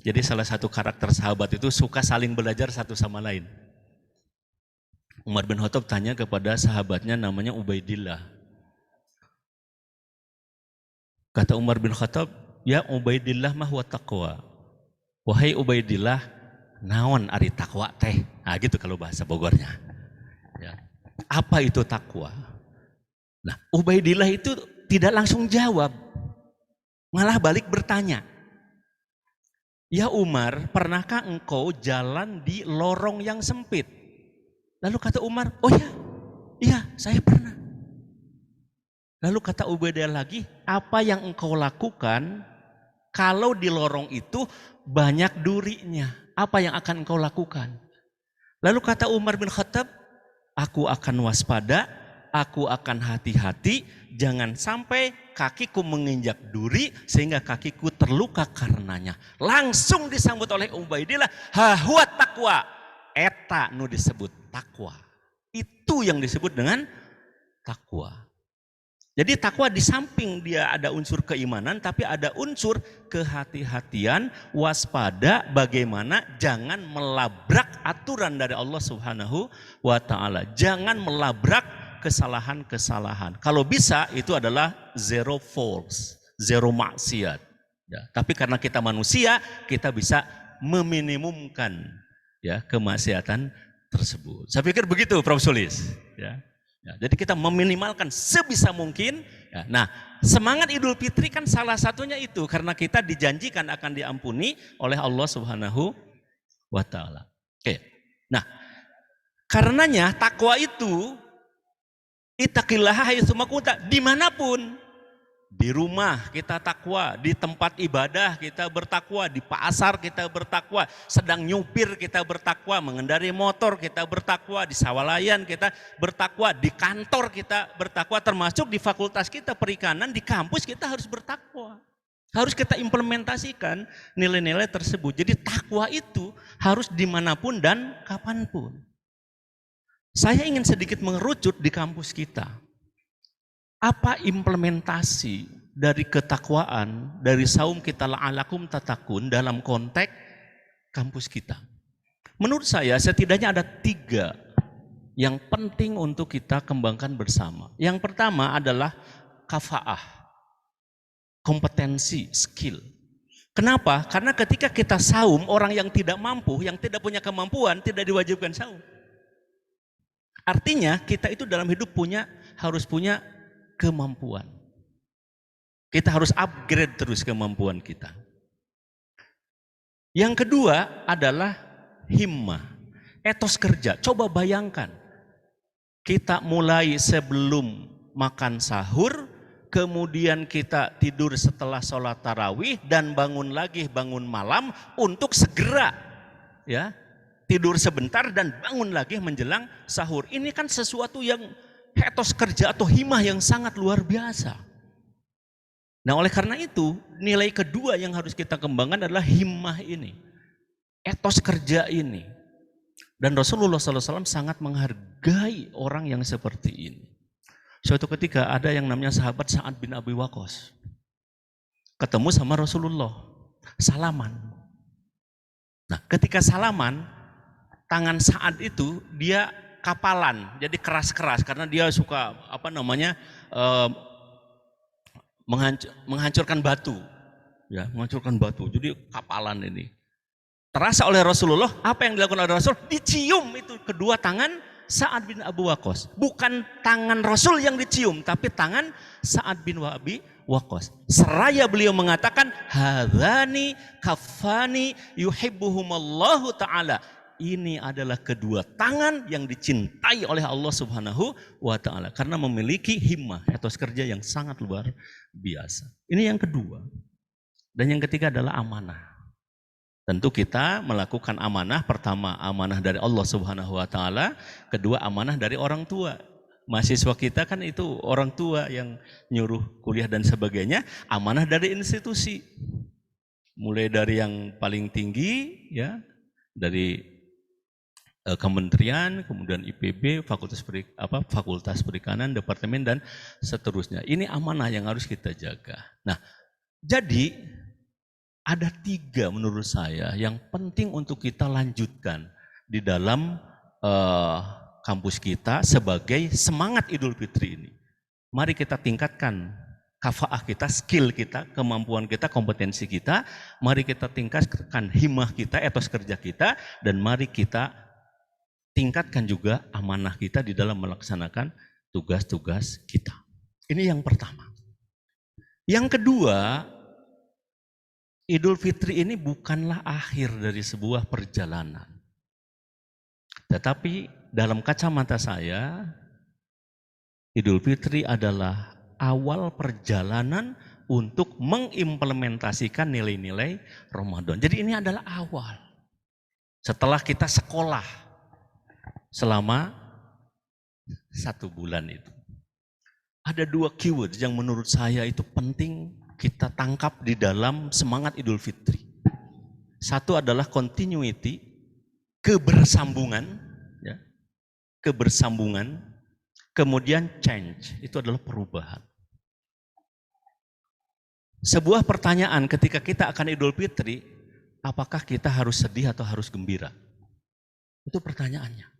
jadi salah satu karakter sahabat itu suka saling belajar satu sama lain. Umar bin Khattab tanya kepada sahabatnya namanya Ubaidillah. Kata Umar bin Khattab, ya Ubaidillah mah wa taqwa. Wahai Ubaidillah, naon ari takwa teh? Nah gitu kalau bahasa Bogornya. Ya. Apa itu takwa? Nah Ubaidillah itu tidak langsung jawab, malah balik bertanya. Ya Umar, pernahkah engkau jalan di lorong yang sempit? Lalu kata Umar, oh ya, iya saya pernah. Lalu kata Ubaidillah lagi, apa yang engkau lakukan kalau di lorong itu banyak durinya? Apa yang akan engkau lakukan? Lalu kata Umar bin Khattab, aku akan waspada, aku akan hati-hati, jangan sampai kakiku menginjak duri sehingga kakiku terluka karenanya. Langsung disambut oleh Ubaidillah, hahuat takwa. Eta nu disebut takwa. Itu yang disebut dengan takwa. Jadi takwa di samping dia ada unsur keimanan, tapi ada unsur kehati-hatian, waspada, bagaimana jangan melabrak aturan dari Allah Subhanahu wa Ta'ala. Jangan melabrak kesalahan-kesalahan. Kalau bisa itu adalah zero faults, zero maksiat. Ya, tapi karena kita manusia, kita bisa meminimumkan ya kemaksiatan tersebut. Saya pikir begitu, Prof. Sulis. Ya. Ya, jadi kita meminimalkan sebisa mungkin. Ya, nah, semangat Idul Fitri kan salah satunya itu karena kita dijanjikan akan diampuni oleh Allah Subhanahu wa Ta'ala. Oke. Nah, karenanya takwa itu ittaqillaha haitsuma kunta, dimanapun. Di rumah kita takwa, di tempat ibadah kita bertakwa, di pasar kita bertakwa, sedang nyupir kita bertakwa, mengendari motor kita bertakwa, di sawalayan kita bertakwa, di kantor kita bertakwa, termasuk di fakultas kita perikanan, di kampus kita harus bertakwa. Harus kita implementasikan nilai-nilai tersebut. Jadi takwa itu harus dimanapun dan kapanpun. Saya ingin sedikit mengerucut di kampus kita. Apa implementasi dari ketakwaan, dari saum kita la'alakum tatakun dalam konteks kampus kita? Menurut saya setidaknya ada 3 yang penting untuk kita kembangkan bersama. Yang pertama adalah kafaah, kompetensi, skill. Kenapa? Karena ketika kita saum, orang yang tidak mampu, yang tidak punya kemampuan, tidak diwajibkan saum. Artinya kita itu dalam hidup harus punya kemampuan. Kita harus upgrade terus kemampuan kita. Yang kedua adalah himmah, etos kerja. Coba bayangkan, kita mulai sebelum makan sahur, kemudian kita tidur setelah sholat tarawih dan bangun lagi bangun malam untuk segera ya tidur sebentar dan bangun lagi menjelang sahur. Ini kan sesuatu yang etos kerja atau himmah yang sangat luar biasa. Nah oleh karena itu nilai kedua yang harus kita kembangkan adalah himmah ini. Etos kerja ini. Dan Rasulullah SAW sangat menghargai orang yang seperti ini. Suatu ketika ada yang namanya sahabat Sa'ad bin Abi Waqqas. Ketemu sama Rasulullah. Salaman. Nah ketika salaman, tangan Sa'ad itu dia kapalan, jadi keras-keras karena dia suka menghancurkan batu, ya menghancurkan batu. Jadi kapalan ini terasa oleh Rasulullah. Apa yang dilakukan oleh Rasul? Dicium itu kedua tangan Sa'ad bin Abu Waqqas. Bukan tangan Rasul yang dicium, tapi tangan Sa'ad bin Abi Waqqas. Seraya beliau mengatakan, hadzani kafani yuhibbuhumallahu ta'ala. Ini adalah kedua tangan yang dicintai oleh Allah Subhanahu wa Ta'ala karena memiliki himmah, etos kerja yang sangat luar biasa. Ini yang kedua. Dan yang ketiga adalah amanah. Tentu kita melakukan amanah, pertama amanah dari Allah Subhanahu wa Ta'ala, kedua amanah dari orang tua. Mahasiswa kita kan itu orang tua yang nyuruh kuliah dan sebagainya, amanah dari institusi. Mulai dari yang paling tinggi ya, dari kementerian, kemudian IPB, Fakultas Perikanan, Departemen dan seterusnya. Ini amanah yang harus kita jaga. Nah, jadi ada 3 menurut saya yang penting untuk kita lanjutkan di dalam kampus kita sebagai semangat Idul Fitri ini. Mari kita tingkatkan kafaah kita, skill kita, kemampuan kita, kompetensi kita. Mari kita tingkatkan himmah kita, etos kerja kita, dan mari kita tingkatkan juga amanah kita di dalam melaksanakan tugas-tugas kita. Ini yang pertama. Yang kedua, Idul Fitri ini bukanlah akhir dari sebuah perjalanan. Tetapi dalam kacamata saya, Idul Fitri adalah awal perjalanan untuk mengimplementasikan nilai-nilai Ramadan. Jadi ini adalah awal. Setelah kita sekolah selama 1 bulan itu. Ada 2 keyword yang menurut saya itu penting kita tangkap di dalam semangat Idul Fitri. Satu adalah continuity, kebersambungan, ya, kebersambungan. Kemudian change, itu adalah perubahan. Sebuah pertanyaan ketika kita akan Idul Fitri, apakah kita harus sedih atau harus gembira? Itu pertanyaannya.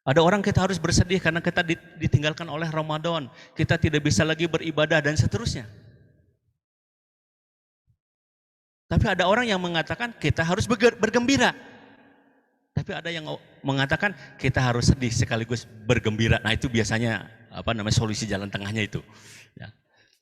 Ada orang kita harus bersedih karena kita ditinggalkan oleh Ramadan, kita tidak bisa lagi beribadah dan seterusnya. Tapi ada orang yang mengatakan kita harus bergembira. Tapi ada yang mengatakan kita harus sedih sekaligus bergembira. Nah, itu biasanya solusi jalan tengahnya itu. Ya.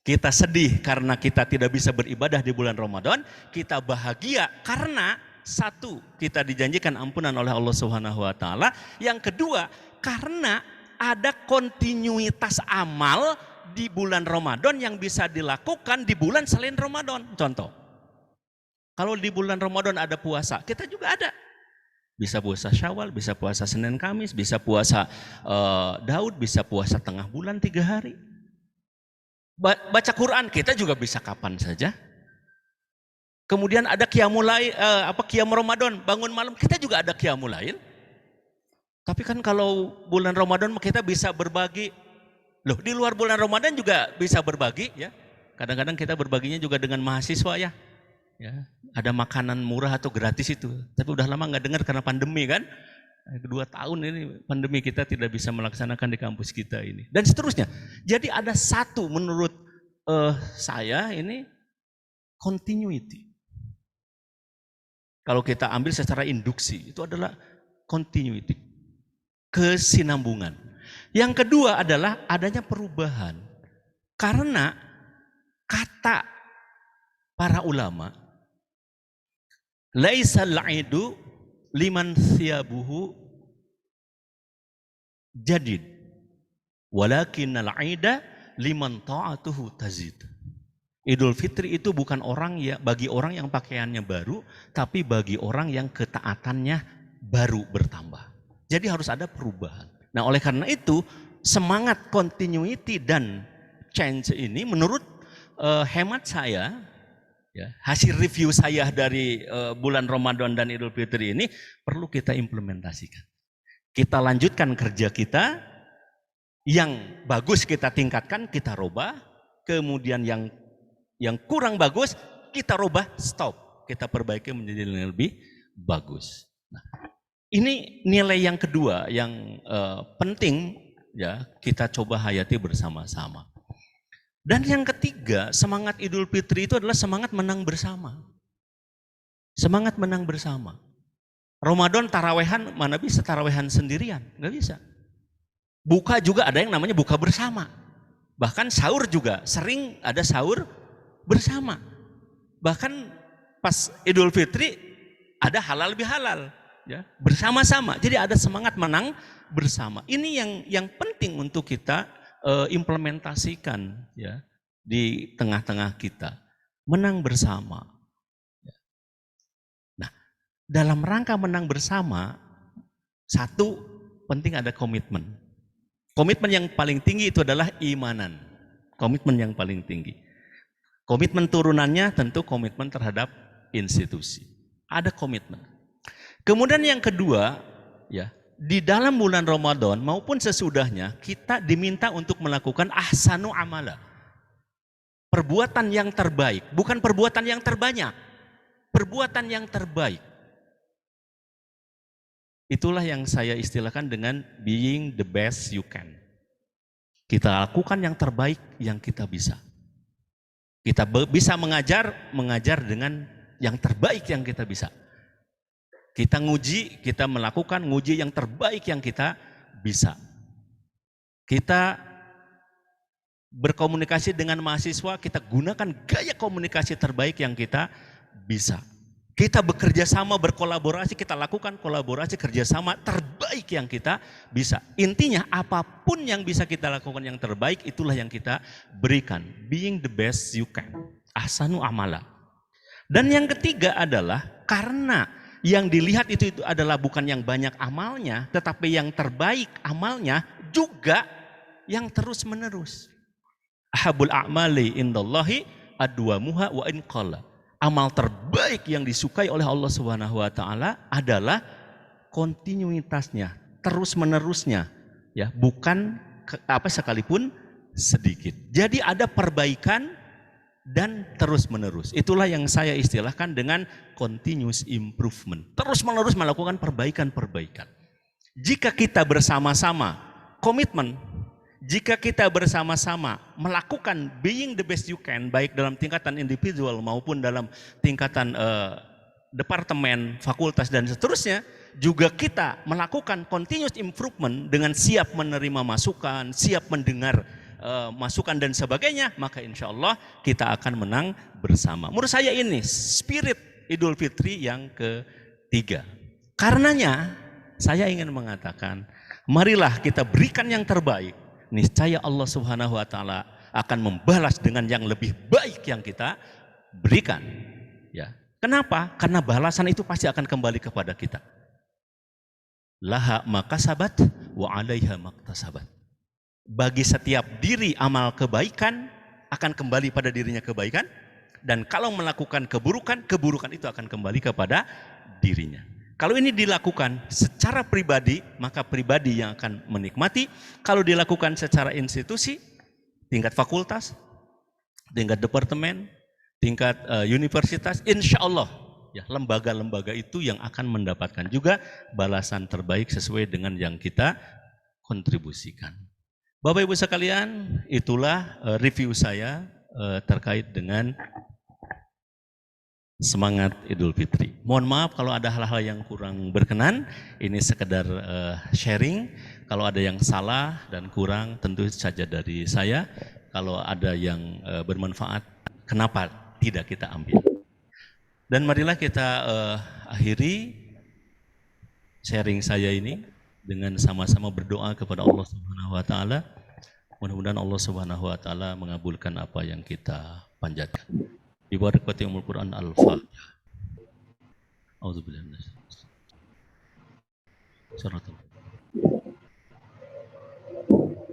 Kita sedih karena kita tidak bisa beribadah di bulan Ramadan, kita bahagia karena 1, kita dijanjikan ampunan oleh Allah Subhanahu wa taala. Yang kedua, karena ada kontinuitas amal di bulan Ramadan yang bisa dilakukan di bulan selain Ramadan. Contoh, kalau di bulan Ramadan ada puasa, kita juga ada. Bisa puasa Syawal, bisa puasa Senin Kamis, bisa puasa Daud, bisa puasa tengah bulan 3 hari. Baca Quran kita juga bisa kapan saja. Kemudian ada qiyam Ramadan, bangun malam, kita juga ada qiyamul lail. Tapi kan kalau bulan Ramadan kita bisa berbagi. Loh, di luar bulan Ramadan juga bisa berbagi ya. Kadang-kadang kita berbaginya juga dengan mahasiswa ya. Ya, ada makanan murah atau gratis itu. Tapi udah lama nggak dengar karena pandemi kan. 2 tahun ini pandemi kita tidak bisa melaksanakan di kampus kita ini. Dan seterusnya. Jadi ada 1 menurut saya ini continuity. Kalau kita ambil secara induksi, itu adalah continuity, kesinambungan. Yang kedua adalah adanya perubahan. Karena kata para ulama, laisal aidu liman thiyabuhu jadid, walakinnal aida liman ta'atuhu tazid. Idul Fitri itu bukan bagi orang yang pakaiannya baru, tapi bagi orang yang ketaatannya baru bertambah. Jadi harus ada perubahan. Nah, oleh karena itu semangat continuity dan change ini menurut hemat saya, ya, hasil review saya dari bulan Ramadan dan Idul Fitri ini perlu kita implementasikan. Kita lanjutkan kerja kita, yang bagus kita tingkatkan, kita robah, kemudian yang kurang bagus kita robah, stop, kita perbaiki menjadi lebih bagus. Nah, ini nilai yang kedua yang penting ya kita coba hayati bersama-sama. Dan yang ketiga, semangat Idul Fitri itu adalah semangat menang bersama. Semangat menang bersama. Ramadan tarawehan, mana bisa tarawehan sendirian? Nggak bisa. Buka juga ada yang namanya buka bersama. Bahkan sahur juga sering ada sahur bersama. Bahkan pas Idul Fitri ada halal bihalal, ya, bersama-sama. Jadi ada semangat menang bersama. Ini yang penting untuk kita implementasikan ya di tengah-tengah kita. Menang bersama. Nah, dalam rangka menang bersama, 1 penting ada komitmen. Komitmen yang paling tinggi itu adalah imanan. Komitmen yang paling tinggi. Komitmen turunannya tentu komitmen terhadap institusi. Ada komitmen. Kemudian yang kedua, ya, di dalam bulan Ramadan maupun sesudahnya kita diminta untuk melakukan ahsanu amala. Perbuatan yang terbaik, bukan perbuatan yang terbanyak. Perbuatan yang terbaik. Itulah yang saya istilahkan dengan being the best you can. Kita lakukan yang terbaik yang kita bisa. Kita bisa mengajar dengan yang terbaik yang kita bisa. Kita kita melakukan nguji yang terbaik yang kita bisa. Kita berkomunikasi dengan mahasiswa, kita gunakan gaya komunikasi terbaik yang kita bisa. Kita bekerja sama, berkolaborasi, kita lakukan kolaborasi kerjasama terbaik yang kita bisa. Intinya apapun yang bisa kita lakukan yang terbaik, itulah yang kita berikan. Being the best you can. Ahsanu amala. Dan yang ketiga adalah karena yang dilihat itu adalah bukan yang banyak amalnya, tetapi yang terbaik amalnya juga yang terus menerus. Ahabul a'mali indallahi adwamuha wa in qalla. Amal terbaik yang disukai oleh Allah Subhanahu wa taala adalah kontinuitasnya, terus-menerusnya, ya, bukan sekalipun sedikit. Jadi ada perbaikan dan terus-menerus. Itulah yang saya istilahkan dengan continuous improvement. Terus-menerus melakukan perbaikan-perbaikan. Jika kita bersama-sama komitmen, jika kita bersama-sama melakukan being the best you can, baik dalam tingkatan individual maupun dalam tingkatan departemen, fakultas dan seterusnya, juga kita melakukan continuous improvement dengan siap menerima masukan, siap mendengar masukan dan sebagainya, maka insya Allah kita akan menang bersama. Menurut saya ini spirit Idul Fitri yang ketiga. Karenanya saya ingin mengatakan, marilah kita berikan yang terbaik. Niscaya Allah Subhanahu wa taala akan membalas dengan yang lebih baik yang kita berikan. Ya. Kenapa? Karena balasan itu pasti akan kembali kepada kita. Laha makasabat wa 'alaiha maktasabat. Bagi setiap diri amal kebaikan akan kembali pada dirinya kebaikan, dan kalau melakukan keburukan, keburukan itu akan kembali kepada dirinya. Kalau ini dilakukan secara pribadi, maka pribadi yang akan menikmati. Kalau dilakukan secara institusi, tingkat fakultas, tingkat departemen, tingkat universitas, insya Allah ya, lembaga-lembaga itu yang akan mendapatkan juga balasan terbaik sesuai dengan yang kita kontribusikan. Bapak Ibu sekalian, itulah review saya terkait dengan semangat Idul Fitri. Mohon maaf kalau ada hal-hal yang kurang berkenan, ini sekedar sharing. Kalau ada yang salah dan kurang tentu saja dari saya. Kalau ada yang bermanfaat, kenapa tidak kita ambil? Dan marilah kita akhiri sharing saya ini dengan sama-sama berdoa kepada Allah Subhanahu wa taala. Mudah-mudahan Allah Subhanahu wa taala mengabulkan apa yang kita panjatkan. Di barakati umul Quran Al-Fatihah. Auzubillahi minasyaitonir.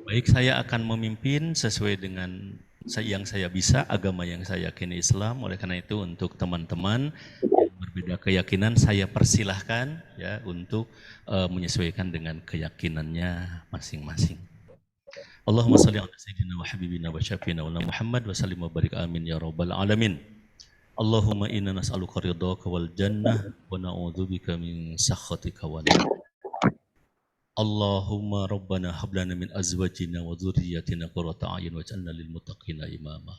Baik, saya akan memimpin sesuai dengan yang saya bisa, agama yang saya yakini Islam. Oleh karena itu untuk teman-teman yang berbeda keyakinan, saya persilahkan ya untuk menyesuaikan dengan keyakinannya masing-masing. Allahumma salli ala sayyidina wa habibina wa syafiina wa Muhammad wa sallim wa barik amin ya rabbal alamin. Allahumma inna nas'aluka ridhaka wal jannah wa na'udzubika min sakhatika wa nar. Allahumma rabbana hab lana min azwajina wa dhurriyyatina qurrata a'yun waj'alna lil muttaqina imama.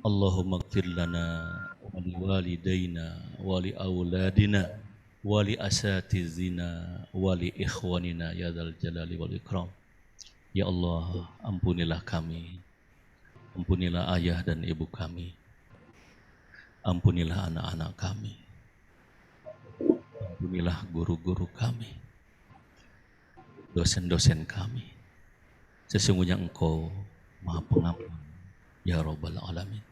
Allahumma ighfir lana wa li walidayna wa li auladina wa li asatizina wa li ikhwanina ya dzal jalali wal ikram. Ya Allah, ampunilah kami, ampunilah ayah dan ibu kami, ampunilah anak-anak kami, ampunilah guru-guru kami, dosen-dosen kami. Sesungguhnya Engkau Maha Pengampun, ya Rabbal Alamin.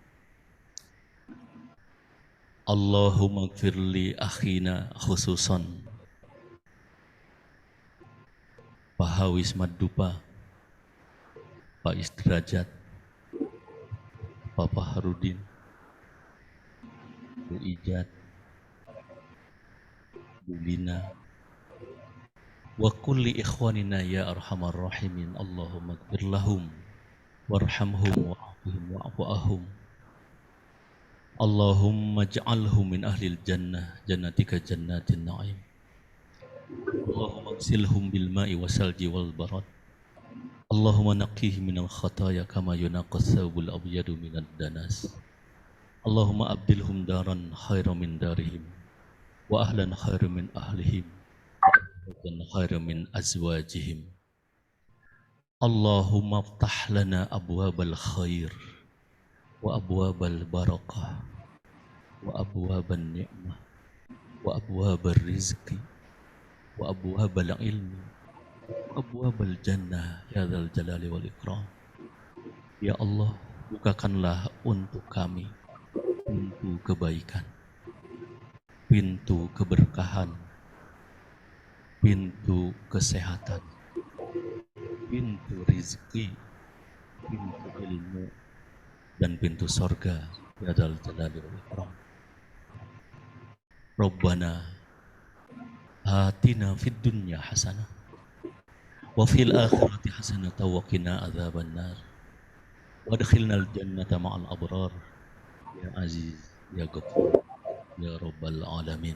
Allahumma gfirli akhina khususan Pahawis Maddupa, Pak Isdrajat, Bapak Harudin, Bu Ijat, lina wa kulli ikhwanina ya arhamar rahimin. Allahumma ighfir lahum warhamhum wa'afihim wa'fu anhum. Allahumma ij'alhum min ahlil jannah jannatika jannatin na'im. Allahumma agsilhum bil ma'i wasalji wal barad. Allahumma naqqihim minal khataya kama yunaqqas thawbul abyadu minad danas. Allahumma abdilhum daran khairan min darihim wa ahlan khairan min ahlihim wa azwajan khairan min azwajihim. Allahumma aftah lana abwabal khair wa abwabal barakah wa abwaban ni'mah wa abwabar rizqi wa abwabal ilmi wa abwabal jannah ya dzal jalali wal ikram. Ya Allah, bukakanlah untuk kami pintu kebaikan, pintu keberkahan, pintu kesehatan, pintu rizki, pintu ilmu, dan pintu sorga ya dzal jalali wal ikram. Rabbana atina fid dunya hasanah wa fil akhirati hasanah wa qina adzaban nar wa adkhilnal jannata ma'al abrar ya aziz ya ghafur ya rabbal alamin.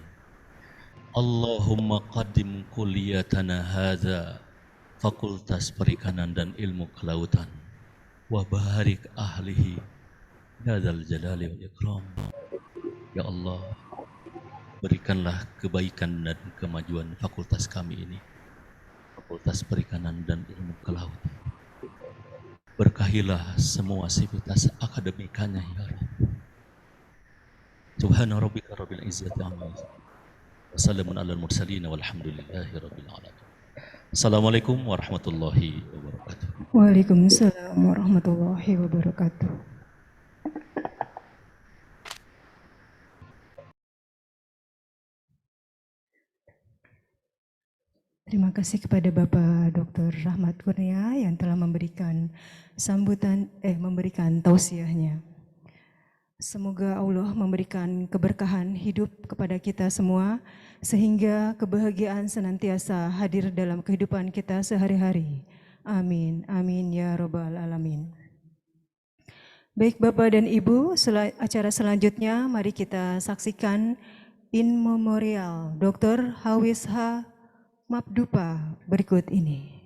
Allahumma qaddim kulliyatana hadza fakultas perikanan dan ilmu kelautan wa barik ahlihi ya dzal jalali wal ikram. Ya Allah, berikanlah kebaikan dan kemajuan fakultas kami ini, fakultas perikanan dan ilmu kelautan. Berkahilah semua sivitas akademikanya ya Rabb. Subhana rabbika rabbil izzati amma yasifun. Wassalamun alal mursalin walhamdulillahi rabbil alamin. Assalamualaikum warahmatullahi wabarakatuh. Waalaikumsalam warahmatullahi wabarakatuh. Terima kasih kepada Bapak Dr. Rahmat Kurnia yang telah memberikan memberikan tausiahnya. Semoga Allah memberikan keberkahan hidup kepada kita semua sehingga kebahagiaan senantiasa hadir dalam kehidupan kita sehari-hari. Amin, amin ya robbal alamin. Baik Bapak dan Ibu, acara selanjutnya mari kita saksikan In Memorial Dr. Hawis H. Mabdupa berikut ini.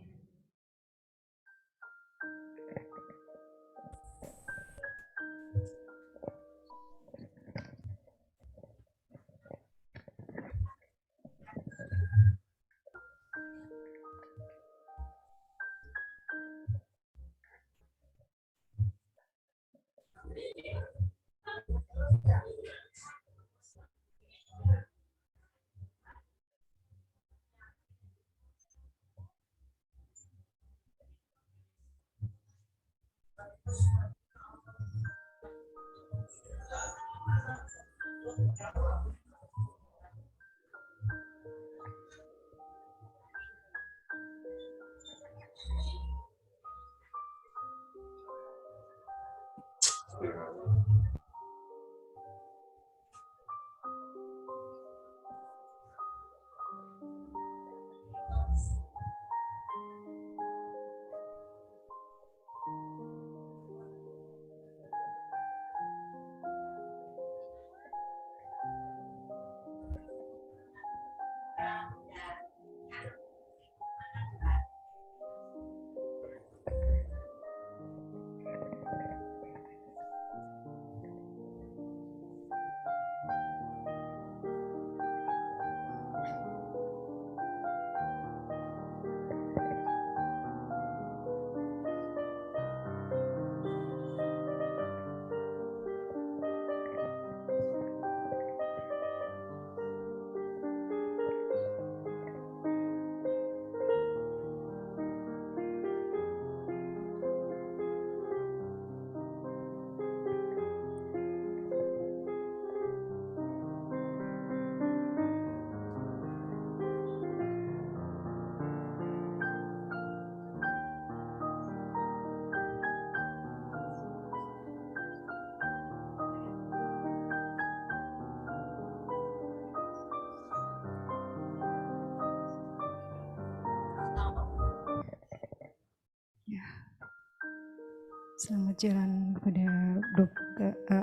Selamat jalan kepada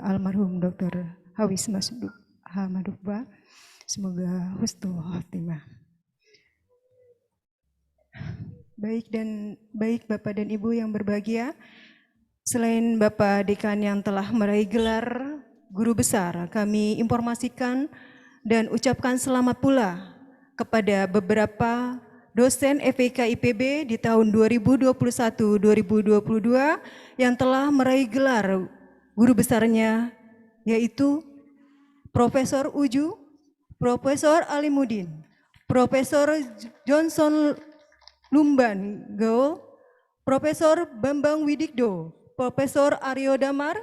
almarhum Dr. Hawis Hamadukba. Semoga husnul khotimah. Baik Bapak dan Ibu yang berbahagia, selain Bapak Dekan yang telah meraih gelar guru besar, kami informasikan dan ucapkan selamat pula kepada beberapa dosen FEK IPB di tahun 2021-2022 yang telah meraih gelar guru besarnya, yaitu Profesor Uju, Profesor Alimuddin, Profesor Johnson Lumban Gaul, Profesor Bambang Widikdo, Profesor Aryo Damar,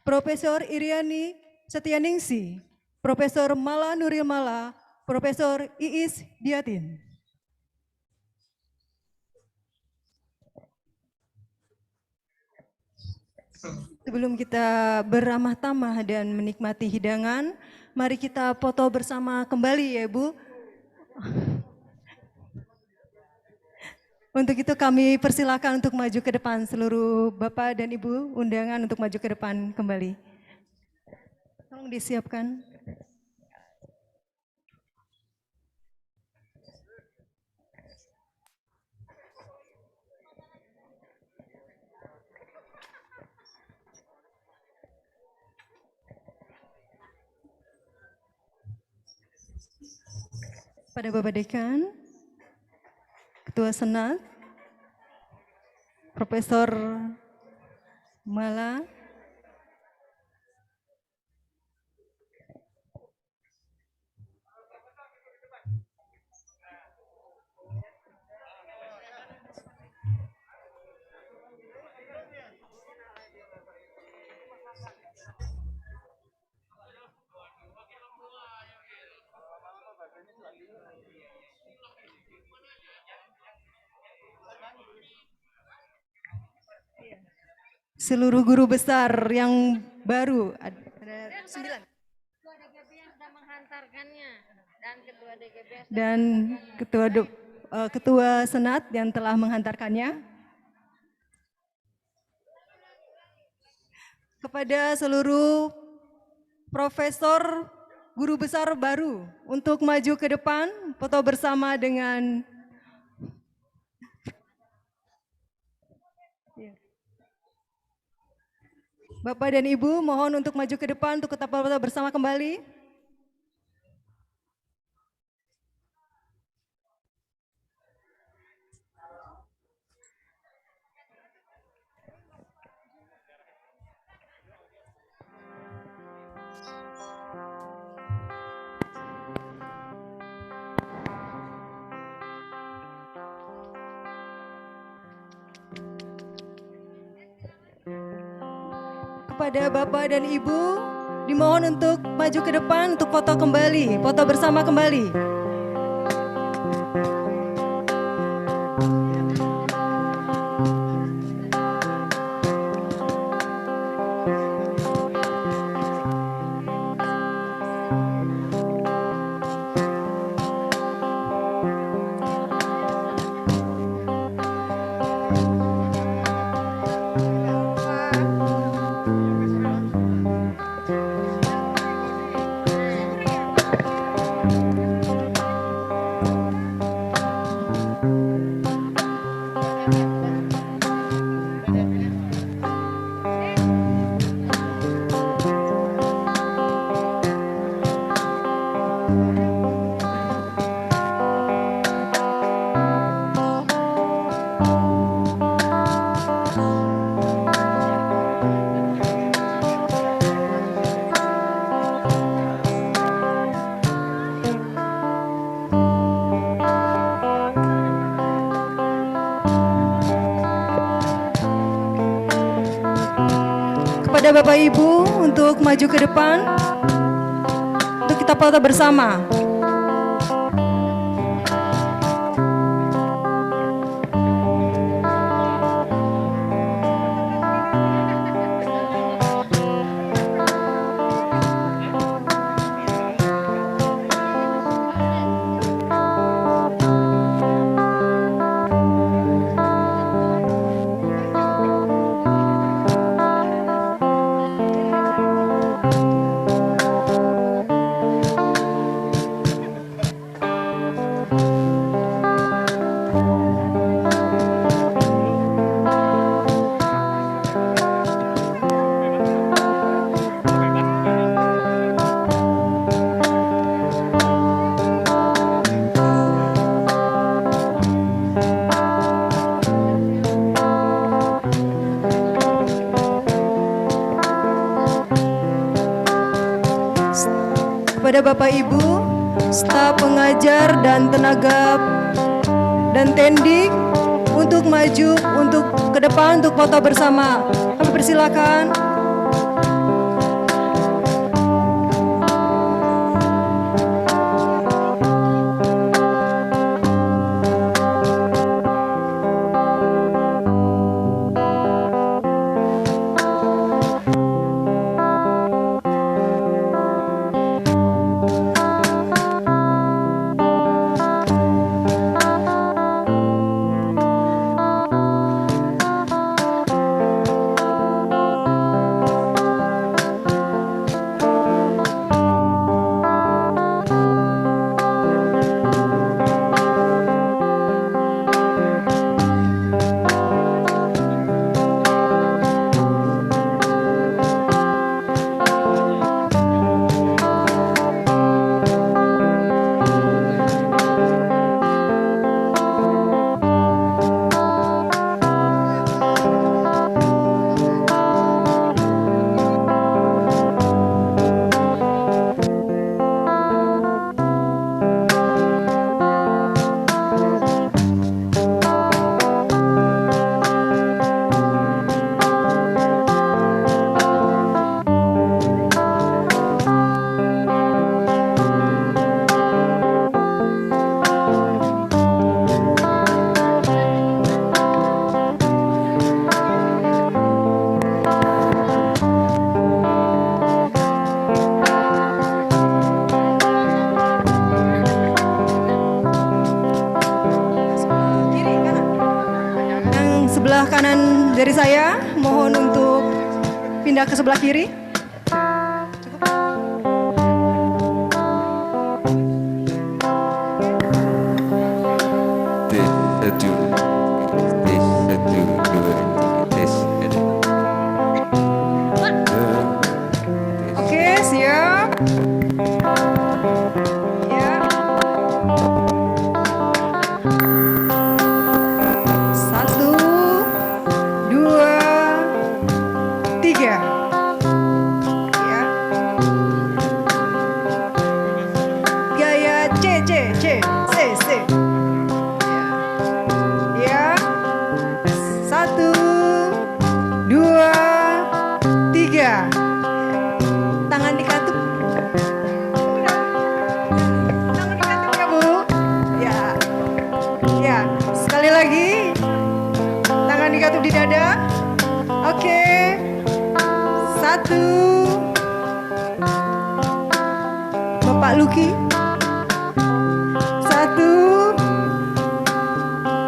Profesor Iriani Setianingsi, Profesor Mala Nuril Mala, Profesor Iis Diatin. Sebelum kita beramah tamah dan menikmati hidangan, mari kita foto bersama kembali ya Bu. Untuk itu kami persilakan untuk maju ke depan, seluruh Bapak dan Ibu undangan untuk maju ke depan kembali. Tolong disiapkan. Pada Bapak Dekan, Ketua Senat, Profesor Mala, seluruh guru besar yang baru, ada 9. Dan Ketua Senat yang telah menghantarkannya. Kepada seluruh profesor guru besar baru untuk maju ke depan, foto bersama dengan Bapak dan Ibu, mohon untuk maju ke depan untuk tetap foto bersama kembali. Kepada Bapak dan Ibu, dimohon untuk maju ke depan untuk foto kembali, foto bersama kembali. Kepada Bapak Ibu untuk maju ke depan untuk kita foto bersama. kepada Bapak Ibu, staf pengajar dan tenaga dan tendik untuk maju untuk ke depan untuk foto bersama. Kami persilakan. Sebelah kanan dari saya, mohon untuk pindah ke sebelah kiri. Tes satu, tes satu, dua, tiga, tes ada. Oke, siap. Ya. Satu, dua, tiga. Ya. Gaya C, C, C, C, C. Ya. Satu, dua, tiga. Tangan dikatup. Tangan dikatup ya Bu. Ya. Ya. Sekali lagi. Tangan dikatup di dada. Oke. Satu. Bapak Luki. Satu.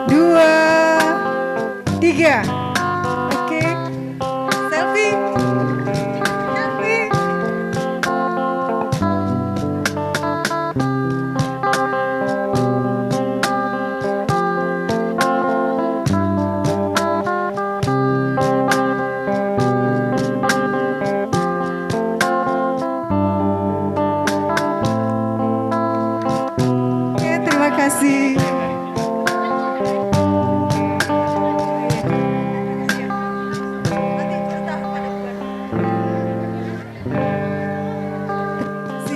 Dua. Tiga. Oke. Selfie. Selfie. Oke, terima kasih.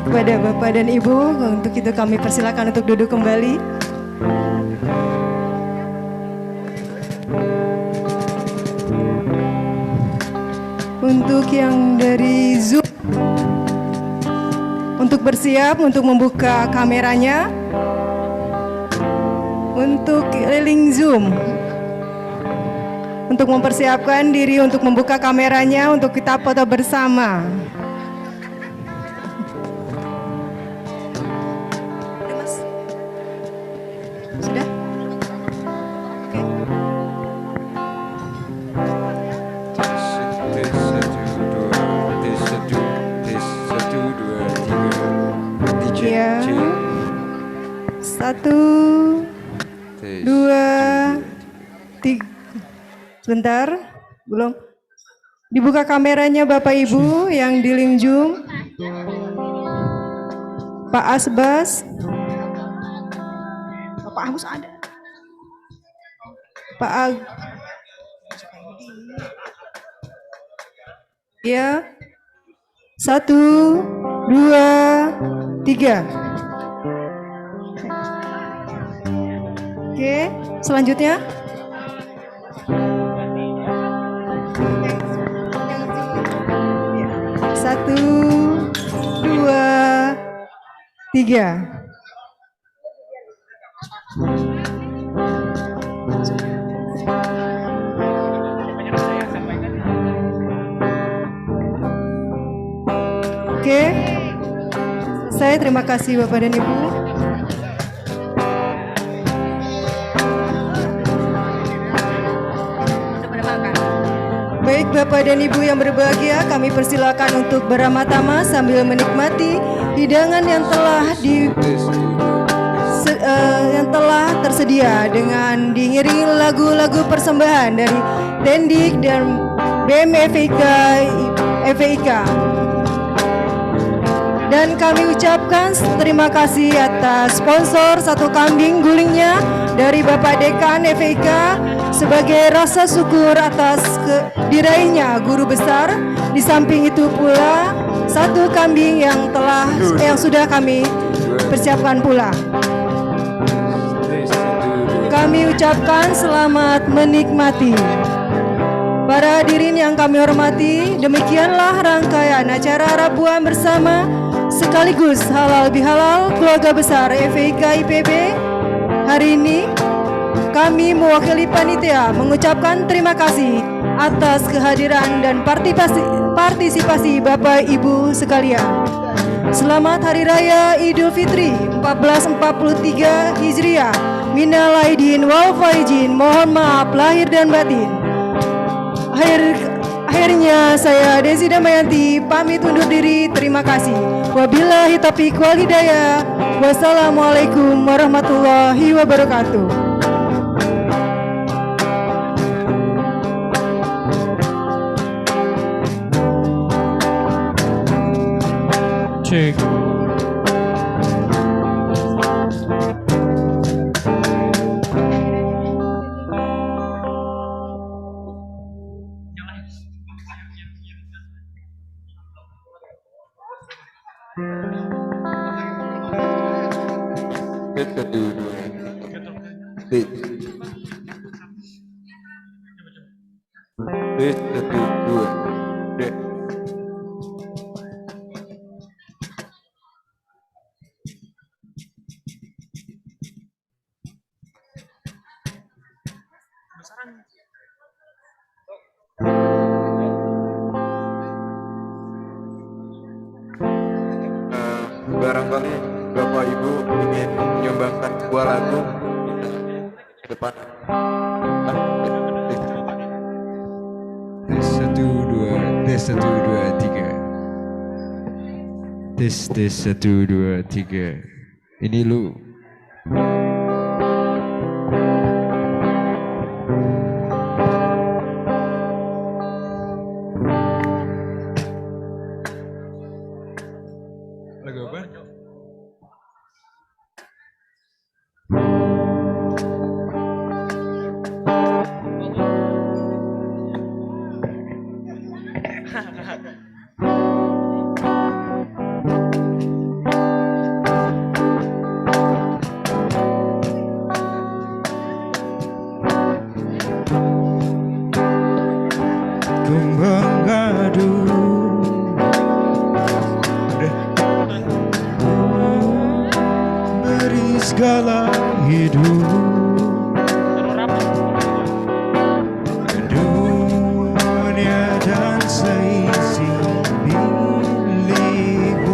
Kepada Bapak dan Ibu, untuk itu kami persilakan untuk duduk kembali. Untuk yang dari Zoom, untuk bersiap untuk membuka kameranya. Untuk keliling Zoom, untuk mempersiapkan diri untuk membuka kameranya untuk kita foto bersama. Udah, Mas? Sudah? Oke. Tes satu, dua, tes satu, tes satu, dua, tiga. DJ Iya. C. Satu, Tes dua, satu, tiga. Sebentar, belum. Dibuka kameranya Bapak Ibu yang di link Zoom. Pak Asbas. Bapak Agus ada. Pak Ag. Ya. Satu, dua, 3. Oke, selanjutnya. Satu, dua, tiga. Oke, saya terima kasih Bapak dan Ibu. Baik Bapak dan Ibu yang berbahagia, kami persilakan untuk beramah-tamah sambil menikmati hidangan yang telah tersedia dengan diiringi lagu-lagu persembahan dari Tendik dan BMFIK. Dan kami ucapkan terima kasih atas sponsor satu kambing gulingnya dari Bapak Dekan FIK sebagai rasa syukur atas diraihnya guru besar. Di samping itu pula satu kambing yang sudah kami persiapkan pula. Kami ucapkan selamat menikmati. Para hadirin yang kami hormati, demikianlah rangkaian acara Rabuan bersama sekaligus halal bihalal keluarga besar FIK IPB. Hari ini kami mewakili panitia mengucapkan terima kasih atas kehadiran dan partisipasi Bapak Ibu sekalian. Selamat Hari Raya Idul Fitri 1443 Hijriah. Minal aidin wal faizin, mohon maaf lahir dan batin. Akhirnya saya Desi Damayanti pamit undur diri. Terima kasih. Wabillahi taufiq wal hidayah. Wassalamualaikum warahmatullahi wabarakatuh. Cek. Barangkali Bapak Ibu ingin menyumbangkan sebuah lagu ke depan. Tes 1 2 tes 1 2 3. Tes 1 2 3. Ini lu. Lagu apa? Kumbang ngadu beri segala hidup, dunia dan seisi milikmu,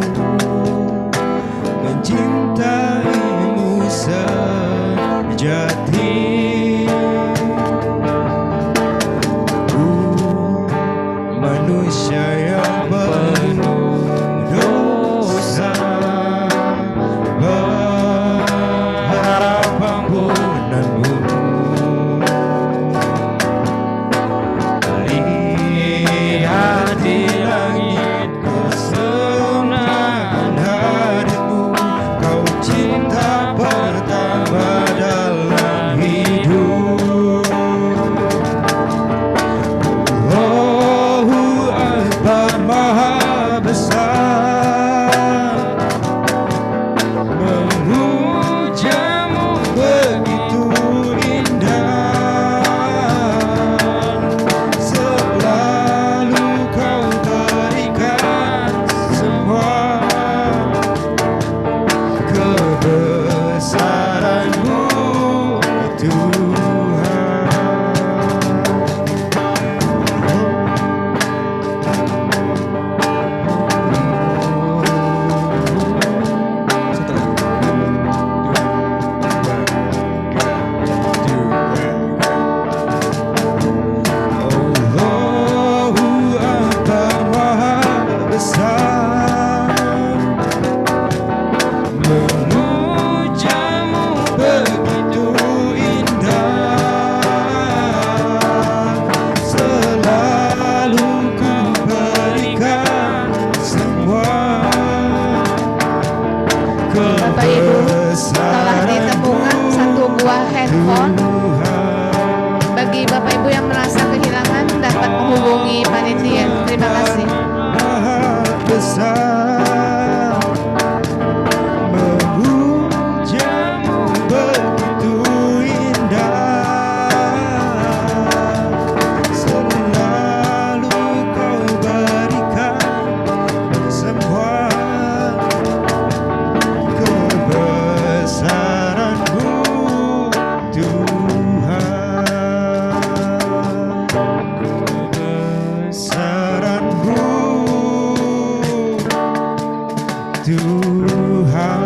mencintaimu sejati. Manusia yang penuh dosa, berharap ampunanmu. Lihat di langit kesenangan hadirmu, kau cinta pertama dalam hidup. Allahu Akbar. besar, memujamu begitu indah. Selalu kau berikan semua kebesaran-Mu Tuhan. Kebesaran-Mu Tuhan.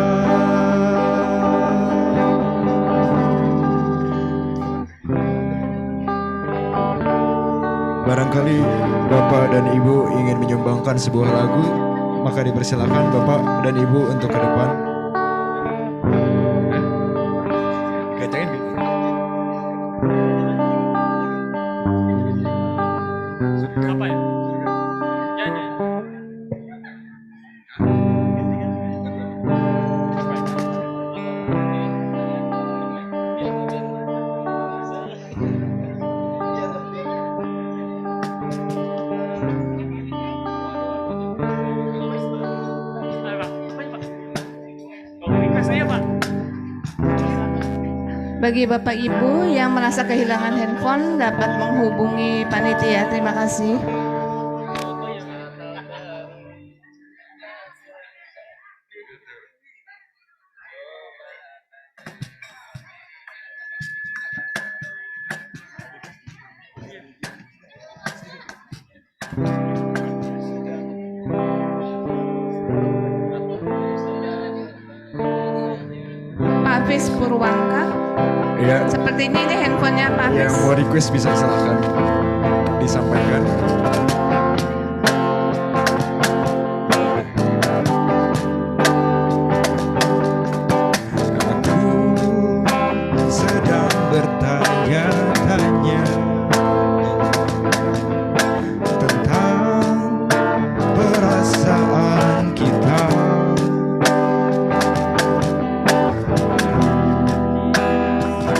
Barangkali Bapak dan Ibu ingin menyumbangkan sebuah lagu, maka dipersilakan Bapak dan Ibu untuk ke depan. Kacangin gitu. Apa ya? Nyanyi. Komunikasinya Pak. Bagi Bapak Ibu yang merasa kehilangan handphone dapat menghubungi panitia. Terima kasih. Pak Hafiz Purwangka. Ya, Sepertinya ini handphonenya Pak Hafiz. yang mau request bisa silakan disampaikan.